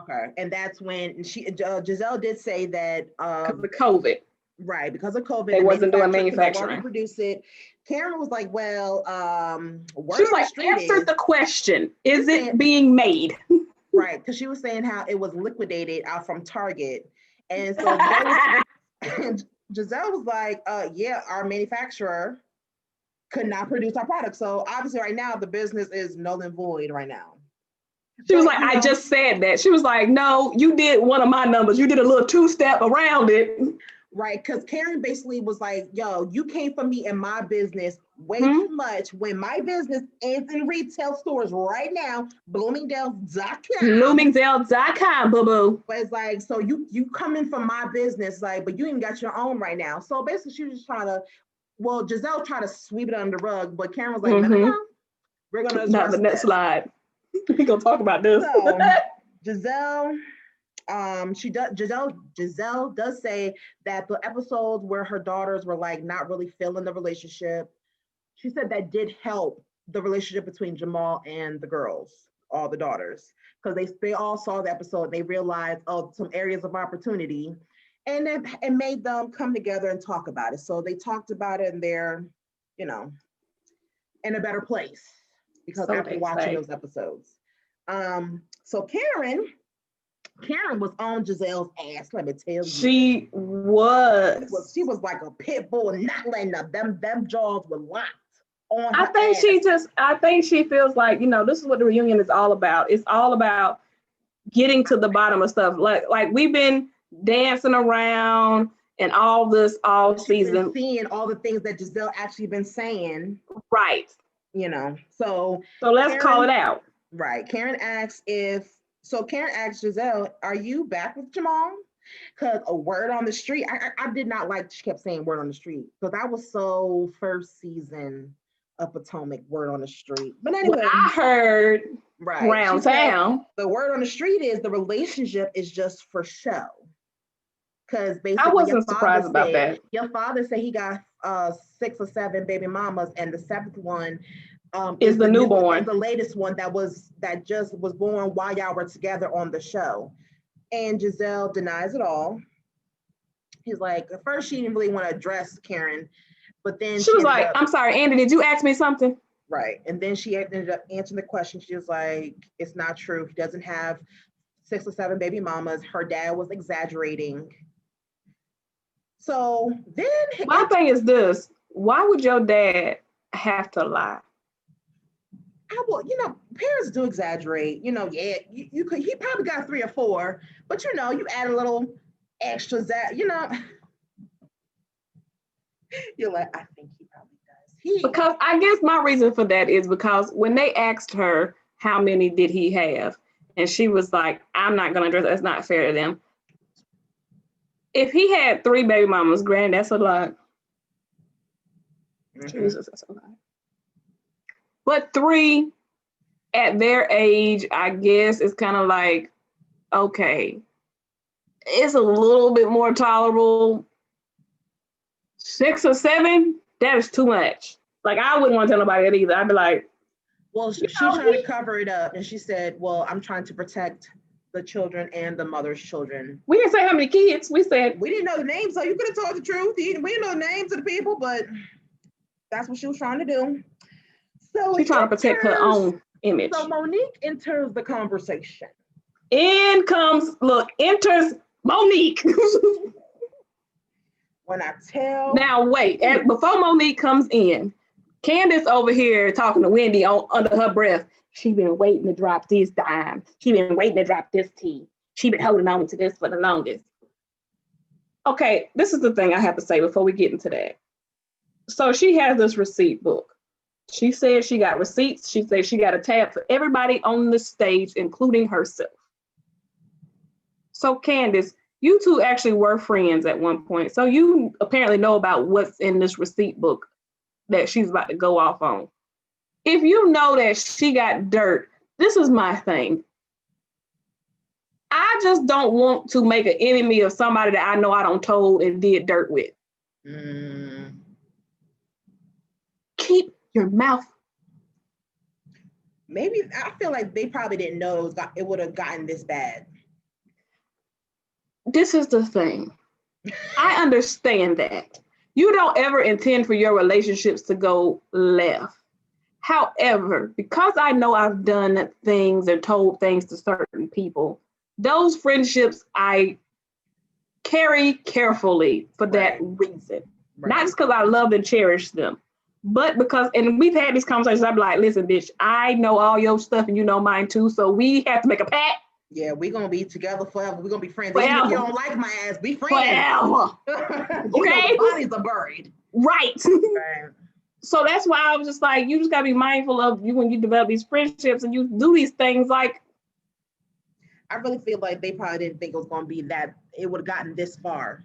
Okay. And that's when Giselle did say that because of COVID. Right, because of COVID, they wasn't doing manufacturing. Produce it. Karen was like, well, she was like, answer the question. Is it being made? Right, because she was saying how it was liquidated out from Target. And so Giselle was like, yeah, our manufacturer could not produce our product. So obviously right now the business is null and void right now. She was like, I just said that. She was like, no, you did one of my numbers. You did a little two-step around it. Right, because Karen basically was like, yo, you came for me in my business way too much when my business is in retail stores right now, Bloomingdale's.com. Bloomingdale.com, boo-boo. But it's like, so you come in for my business, like, but you ain't got your own right now. So basically she was just trying to, Giselle tried to sweep it under the rug, but Karen was like, no, we're going to address the next slide. We're going to talk about this. So, Giselle does say that the episodes where her daughters were like not really feeling the relationship, she said that did help the relationship between Jamal and the girls, all the daughters, because they all saw the episode and they realized some areas of opportunity, and it made them come together and talk about it. So they talked about it and they're, in a better place because after watching those episodes. So Karen was on Giselle's ass, let me tell you. She was like a pit bull, not letting up. Them jaws were locked. on I her think ass. I think she feels like, this is what the reunion is all about. It's all about getting to the bottom of stuff. Like we've been dancing around and all this all She's been season. seeing all the things that Giselle actually been saying, Right. So So let's call it Karen, out. right. Karen asked Giselle, are you back with Jamal? Because a word on the street, I did not like she kept saying word on the street because that was so first season of Potomac, word on the street. But What anyway, I heard right. She around said town, the word on the street is the relationship is just for show. Because I basically wasn't surprised about that. your father said he got 6 or 7 baby mamas, and the seventh one Is the is newborn. the latest one that just was born while y'all were together on the show. And Giselle denies it all. He's like, at first she didn't really want to address Karen, but then She she was ended like, up I'm sorry, Andy, did you ask me something? right. And then she ended up answering the question. She was like, it's not true. He doesn't have 6 or 7 baby mamas. Her dad was exaggerating. So then My thing is this: why would your dad have to lie? parents do exaggerate. Yeah, you could. He probably got 3 or 4, but you add a little extras that you're like, I think he probably does. Because I guess my reason for that is because when they asked her how many did he have, and she was like, I'm not gonna address it, that's not fair to them. If he had 3 baby mamas, granted, that's a lot. Mm-hmm. Jesus, that's a lot. But 3 at their age, I guess, is kind of like, okay, it's a little bit more tolerable. 6 or 7, that is too much. Like, I wouldn't want to tell nobody that either. I'd be like, well, she tried to cover it up, and she said, well, I'm trying to protect the children and the mother's children. We didn't say how many kids. We said we didn't know the names, so you could have told the truth. We didn't know the names of the people, but that's what she was trying to do. So she's trying to protect her own image. So Monique enters the conversation. Enters Monique. When I tell. Now wait, before Monique comes in, Candace over here talking to Wendy under her breath. She been waiting to drop this dime. She been waiting to drop this tea. She been holding on to this for the longest. Okay, this is the thing I have to say before we get into that. So she has this receipt book. She said she got receipts. She said she got a tab for everybody on the stage, including herself. So Candace, you two actually were friends at one point. So you apparently know about what's in this receipt book that she's about to go off on. If you know that she got dirt, this is my thing. I just don't want to make an enemy of somebody that I know I don't told and did dirt with. Keep your mouth. Maybe I feel like they probably didn't know it would have gotten this bad. This is the thing. I understand that. You don't ever intend for your relationships to go left. However, because I know I've done things and told things to certain people, those friendships I carry carefully for that reason. Right. Not just because I love and cherish them, but because, and we've had these conversations, I'm like, listen, bitch, I know all your stuff and you know mine too, so we have to make a pact. Yeah, we're going to be together forever. We're going to be friends. Forever. Even if you don't like my ass, be friends. Forever. Okay? The bodies are buried. Right. So that's why I was just like, you just got to be mindful of you when you develop these friendships and you do these things. Like, I really feel like they probably didn't think it was going to be that it would have gotten this far.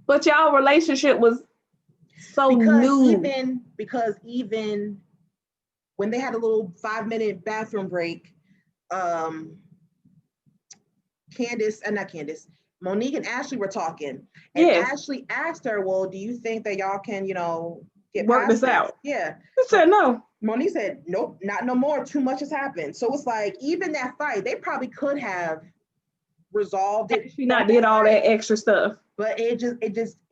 But y'all relationship was so new. Because even when they had a little 5-minute bathroom break, Monique and Ashley were talking. And Ashley asked her, well, do you think that y'all can, get work this out? Yeah. She said no. Monique said, nope, not no more. Too much has happened. So it's like, even that fight, they probably could have resolved it. She not did all that extra stuff. But it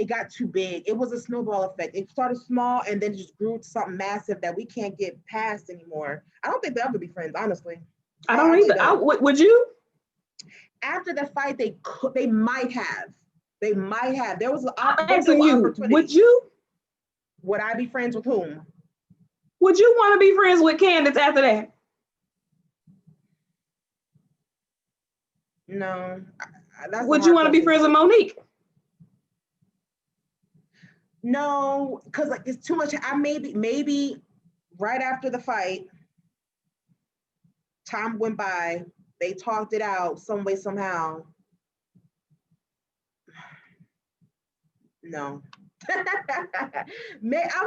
got too big. It was a snowball effect. It started small and then it just grew to something massive that we can't get past anymore. I don't think they'll ever be friends, honestly. I don't either. Would you? After the fight, they might have. They might have. There was an opportunity. Would you? Would I be friends with whom? Would you want to be friends with Candace after that? No. That's Would you want to be friends with Monique? No, because like it's too much. I maybe right after the fight, time went by, they talked it out some way, somehow. No. I'm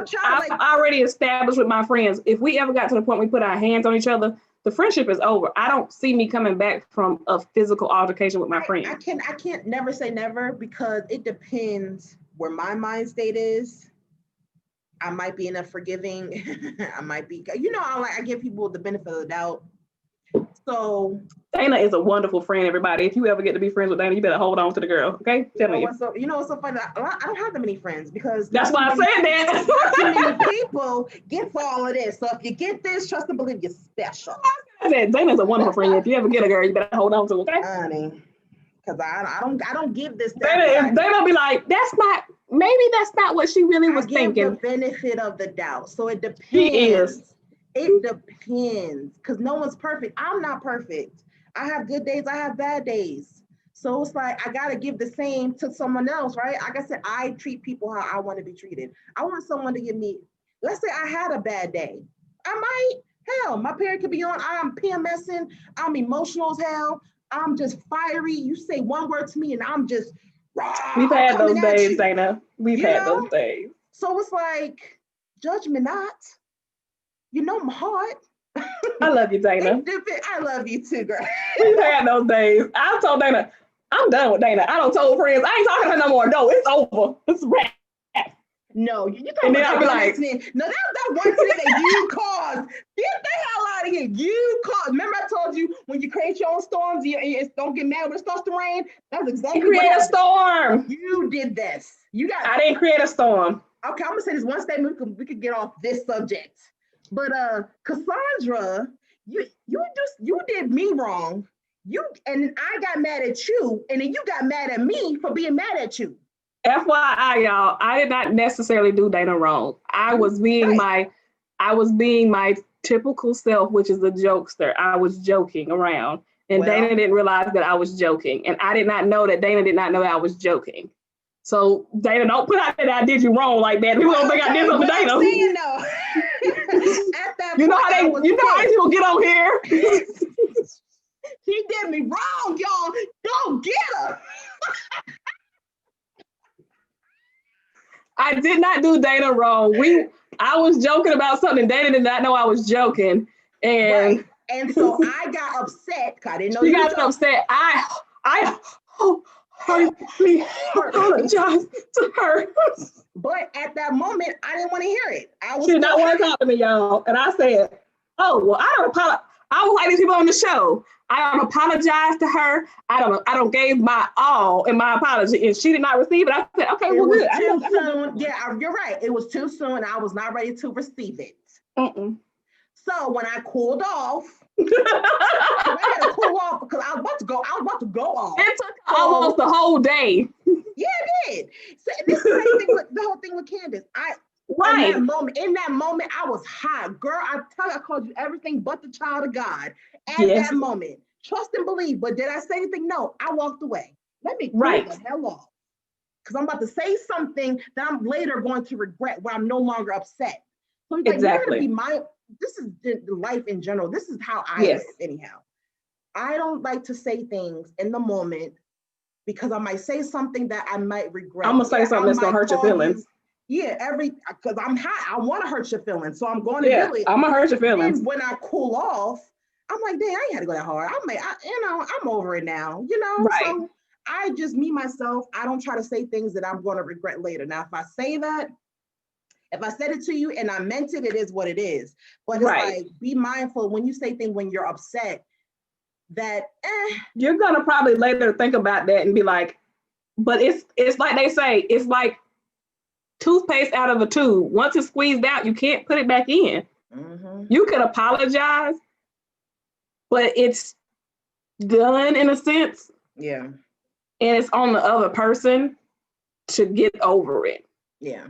trying. I've already established with my friends, if we ever got to the point we put our hands on each other, the friendship is over. I don't see me coming back from a physical altercation with my friend. I can't never say never, because it depends where my mind state is. I might be in a forgiving. I might be, I give people the benefit of the doubt. So Dana is a wonderful friend, everybody. If you ever get to be friends with Dana, you better hold on to the girl, okay? Tell me. What's so funny? I don't have that many friends, because that's why I said that. Not too many people get for all of this. So if you get this, trust and believe you're special. I said Dana's a wonderful friend. If you ever get a girl, you better hold on to her, okay? Honey, because I don't give this. Dana be like, maybe that's not what she really was thinking. The benefit of the doubt. So it depends. She is. It depends, because no one's perfect. I'm not perfect. I have good days. I have bad days. So it's like, I got to give the same to someone else, right? Like I said, I treat people how I want to be treated. I want someone to give me, let's say I had a bad day. My period could be on. I'm PMSing. I'm emotional as hell. I'm just fiery. You say one word to me and I'm just, we've had those days, Dana. We've had those days. So it's like, judge me not. You know my heart. I love you, Dana. I love you too, girl. We've had those days. I told Dana, I'm done with Dana. I don't told friends, I ain't talking to her no more. No, it's over. It's wrap. No, you talking about that incident. No, that one incident that you caused. Get the hell out of here. You caused. Remember I told you, when you create your own storms, don't get mad when it starts to rain. That's exactly what happened. Create a storm. You did this. I didn't create a storm. Okay, I'm gonna say this one statement. We could get off this subject. But Cassandra, you did me wrong. And I got mad at you, and then you got mad at me for being mad at you. FYI, y'all, I did not necessarily do Dana wrong. I was being my typical self, which is a jokester. I was joking around, and Dana didn't realize that I was joking, and I did not know that Dana did not know that I was joking. So Dana, don't put out that I did you wrong like that. People don't think I did something to Dana. Saying no. At that you know how people get on here. She did me wrong, y'all. Don't get her. I did not do Dana wrong. I was joking about something. Dana did not know I was joking, and so I got upset because I didn't know she got upset. I apologize to her. But at that moment, I didn't want to hear it. She did not want to talk to me, y'all. And I said, "Oh well, I don't apologize." I was like these people on the show. I don't apologize to her. I don't gave my all in my apology, and she did not receive it. I said, "Okay, well, good." Too soon. Yeah, you're right. It was too soon. I was not ready to receive it. So when I cooled off, I had to cool off because I was about to go off. It took almost the whole day. Yeah, it did. So this is the whole thing with Candace. In that moment, I was hot. Girl, I called you everything but the child of God at that moment. Trust and believe. But did I say anything? No, I walked away. Let me cool the hell off. Because I'm about to say something that I'm later going to regret when I'm no longer upset. So it's exactly. This is life in general. This is how I am anyhow. I don't like to say things in the moment because I might say something that I might regret. I'm going to say something that's going to hurt your feelings. Because I'm hot. I want to hurt your feelings. So I'm going to do it. I'm going to hurt your feelings. And when I cool off, I'm like, dang, I ain't had to go that hard. I'm over it now, Right. So I just, me, myself, I don't try to say things that I'm going to regret later. Now, if I say that, if I said it to you and I meant it, it is what it is. But it's like, be mindful when you say things when you're upset that you're going to probably later think about that and be like, but it's like they say, it's like toothpaste out of a tube. Once it's squeezed out, you can't put it back in. Mm-hmm. You could apologize, but it's done in a sense. Yeah. And it's on the other person to get over it. Yeah.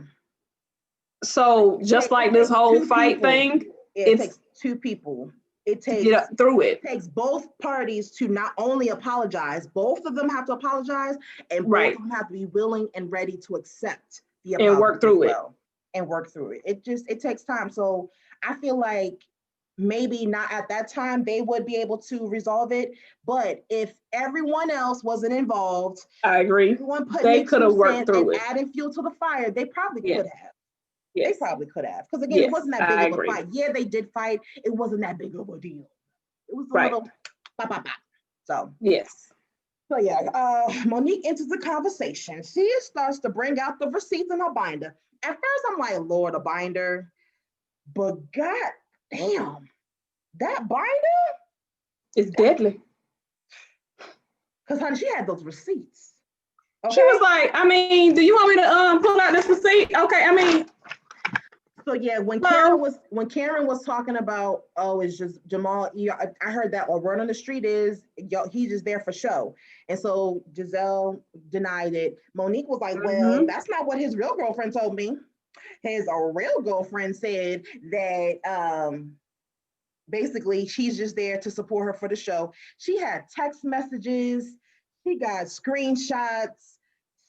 So just like this whole fight thing, it takes two people. It takes to get through it. It takes both parties to not only apologize, both of them have to apologize, and both of them have to be willing and ready to accept the apology and work through it. And work through it. It takes time. So I feel like maybe not at that time they would be able to resolve it, but if everyone else wasn't involved, I agree. They could have worked through it. Adding fuel to the fire, they probably could have. Yes. They probably could have. Because again, it wasn't that big of a fight. Yeah, they did fight. It wasn't that big of a deal. It was a little bop, bop, bop. So yes. So yeah, Monique enters the conversation. She starts to bring out the receipts in her binder. At first, I'm like, Lord, a binder. But god damn, that binder is deadly. Because honey, she had those receipts. Okay? She was like, I mean, do you want me to pull out this receipt? Okay, I mean. So yeah, when Karen was talking about, oh, it's just Jamal, I heard that word on the street is, he's just there for show. And so Giselle denied it. Monique was like, well, that's not what his real girlfriend told me. His real girlfriend said that basically she's just there to support her for the show. She had text messages, she got screenshots,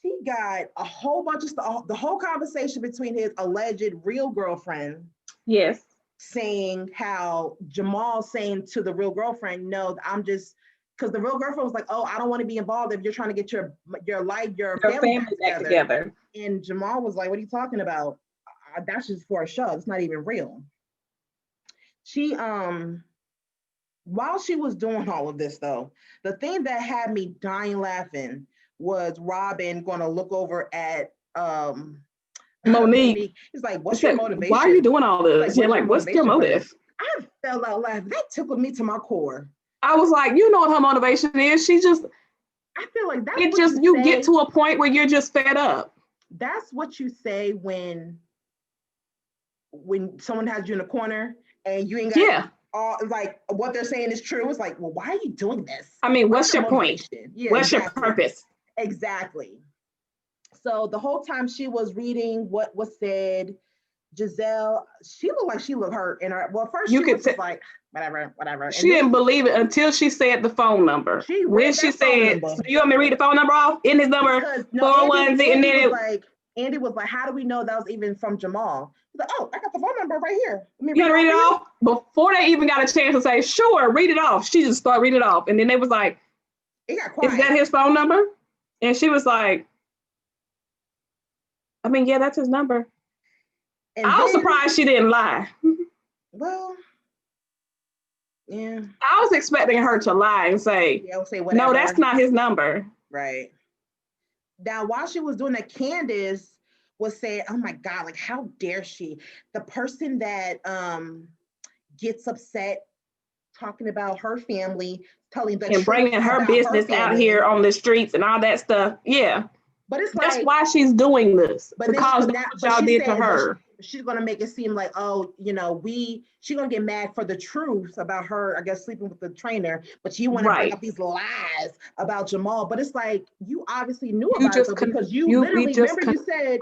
she got a whole bunch of stuff, the whole conversation between his alleged real girlfriend. Yes. Saying how Jamal saying to the real girlfriend, no, I'm just, because the real girlfriend was like, oh, I don't want to be involved if you're trying to get your life, your family back together. And Jamal was like, what are you talking about? That's just for a show. It's not even real. She, while she was doing all of this though, the thing that had me dying laughing was Robin going to look over at Monique. He's like, what's your motivation? Why are you doing all this? What's your motive? I fell out laughing. That tickled me to my core. I was like, you know what her motivation is? She just, I feel like that's it just, you get to a point where you're just fed up. That's what you say when someone has you in a corner and you ain't got all, like what they're saying is true. It's like, well, why are you doing this? I mean, what's your point? Yeah, what's your purpose? Exactly. So the whole time she was reading what was said, Giselle, she looked like she looked hurt. First she was just like, whatever. She didn't believe it until she said the phone number. When she said, so you want me to read the phone number off? In his number, 410, and then Andy was like, how do we know that was even from Jamal? He's like, oh, I got the phone number right here. You want to read it off? Before they even got a chance to say, sure, read it off. She just started reading it off. And then they was like, it got quiet. Is that his phone number? And she was like, I mean, yeah, that's his number. And I was surprised she didn't lie. Well, yeah. I was expecting her to lie and say, no, that's not his number. Right. Now, while she was doing that, Candace was saying, oh my God, like, how dare she? The person that gets upset talking about her family, telling the and bringing her business out here on the streets and all that stuff. Yeah. But it's that's why she's doing this, because that's what y'all did to her. She's gonna make it seem like, oh, she's gonna get mad for the truth about her, I guess, sleeping with the trainer, but you want to bring up these lies about Jamal. But it's like, you obviously knew about it because you literally remember you said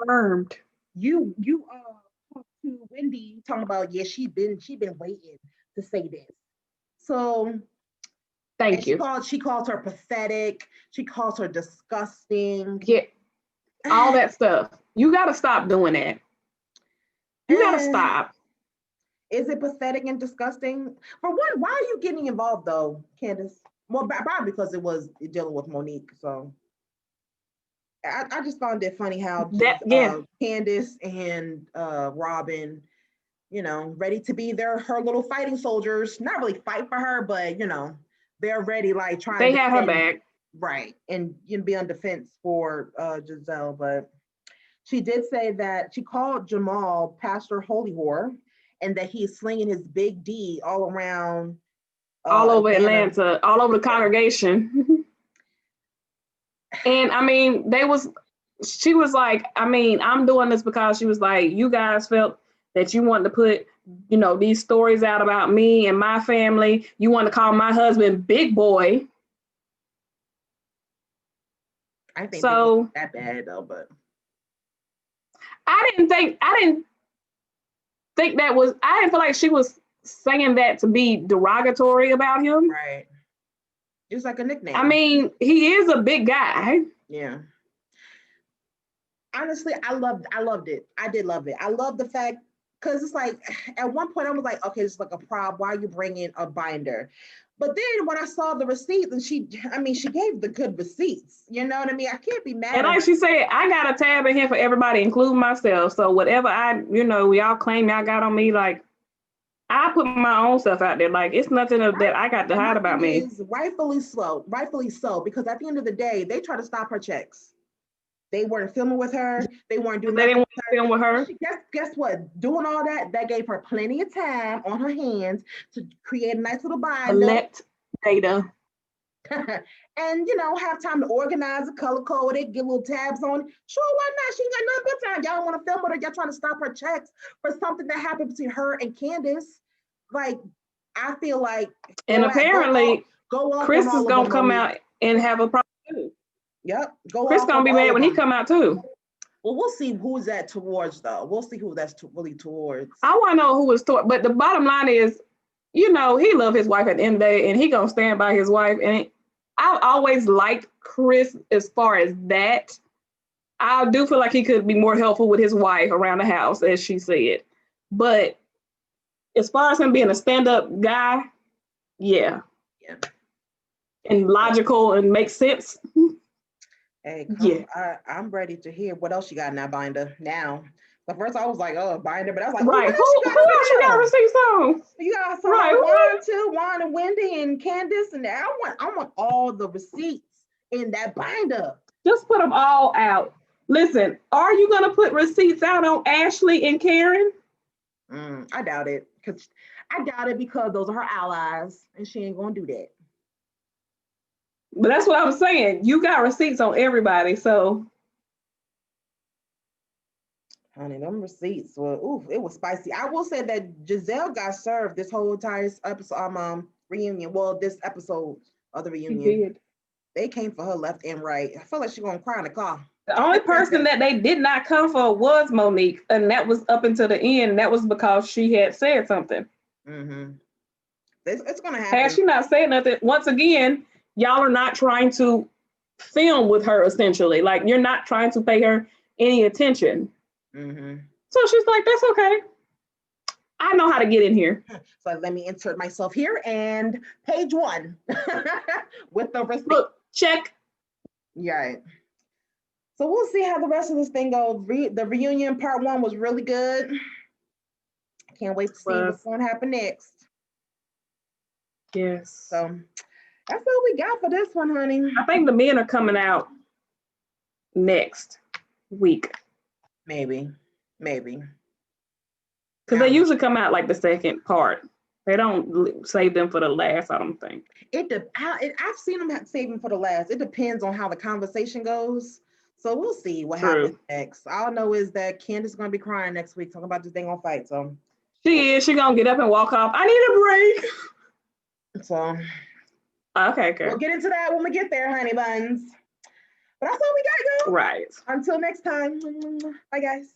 you talked to Wendy talking about, yeah, she been waiting to say this. So thank you. She calls her pathetic. She calls her disgusting. Yeah, all that stuff. You got to stop doing that. You got to stop. Is it pathetic and disgusting? For one, why are you getting involved though, Candace? Well, probably because it was dealing with Monique. So I just found it funny how Candace and Robin, ready to be her little fighting soldiers. Not really fight for her, but they're ready, like trying. They have her back, right, and be on defense for Giselle. But she did say that she called Jamal Pastor Holy Whore, and that he's slinging his big D all around, all over Atlanta, all over the congregation. And I mean, she was like, I mean, I'm doing this because she was like, you guys felt that you wanted to put, these stories out about me and my family. You want to call my husband Big Boy. I think so. That bad though, but I didn't think that was, I didn't feel like she was saying that to be derogatory about him. Right. It was like a nickname. I mean, he is a big guy. Yeah. Honestly, I loved it. I did love it. I love the fact, because it's like, at one point I was like, okay, it's like a prob. Why are you bringing a binder? But then when I saw the receipts, and she gave the good receipts. You know what I mean? I can't be mad. And like she said, I got a tab in here for everybody, including myself. So whatever we all claim y'all got on me, like, I put my own stuff out there. Like, it's nothing that I got to hide about me. Rightfully so, because at the end of the day, they try to stop her checks. They weren't filming with her. They weren't doing. They didn't want to film with her. Guess what? Doing all that gave her plenty of time on her hands to create a nice little binder. Collect data. And have time to organize it, color code it, get little tabs on it. Sure, why not? She ain't got nothing but time. Y'all don't want to film with her. Y'all trying to stop her checks for something that happened between her and Candace. Like, I feel like. And apparently, Chris is gonna come out and have a problem too. Yep. Chris gonna be mad when he come out too. Well, we'll see who's that towards, though. We'll see who that's really towards. I want to know who was towards, but the bottom line is, he loved his wife at the end of the day, and he gonna stand by his wife. And I've always liked Chris as far as that. I do feel like he could be more helpful with his wife around the house, as she said. But as far as him being a stand-up guy, yeah. And logical and makes sense. Hey, I'm ready to hear what else you got in that binder now. But first I was like, oh, binder, but I was like, right, who else you got receipts on? You got some Juan and Wendy and Candace, and I want all the receipts in that binder. Just put them all out. Listen, are you gonna put receipts out on Ashley and Karen? I doubt it, because those are her allies, and she ain't gonna do that. But that's what I'm saying. You got receipts on everybody, so. Honey, them receipts were, it was spicy. I will say that Giselle got served this whole entire episode, reunion. Well, this episode of the reunion. She did. They came for her left and right. I feel like she's gonna cry in the car. The only person that they did not come for was Monique, and that was up until the end. That was because she had said something. Mm-hmm. It's gonna happen. Had she not said nothing, once again, y'all are not trying to film with her, essentially. Like, you're not trying to pay her any attention. Mm-hmm. So she's like, that's okay. I know how to get in here. So let me insert myself here, and page 1 with the receipt. Look, check. Right. So we'll see how the rest of this thing goes. The reunion part 1 was really good. Can't wait to see what's going to happen next. Yes. So that's all we got for this one, honey. I think the men are coming out next week. Maybe. Because they usually come out like the second part. They don't save them for the last, I don't think. I've seen them save them for the last. It depends on how the conversation goes. So we'll see what happens next. All I know is that Candace is going to be crying next week talking about this thing on fight. So she is. She's going to get up and walk off. I need a break. So okay, girl. We'll get into that when we get there, honey buns. But that's all we got, girl. Right. Until next time. Bye, guys.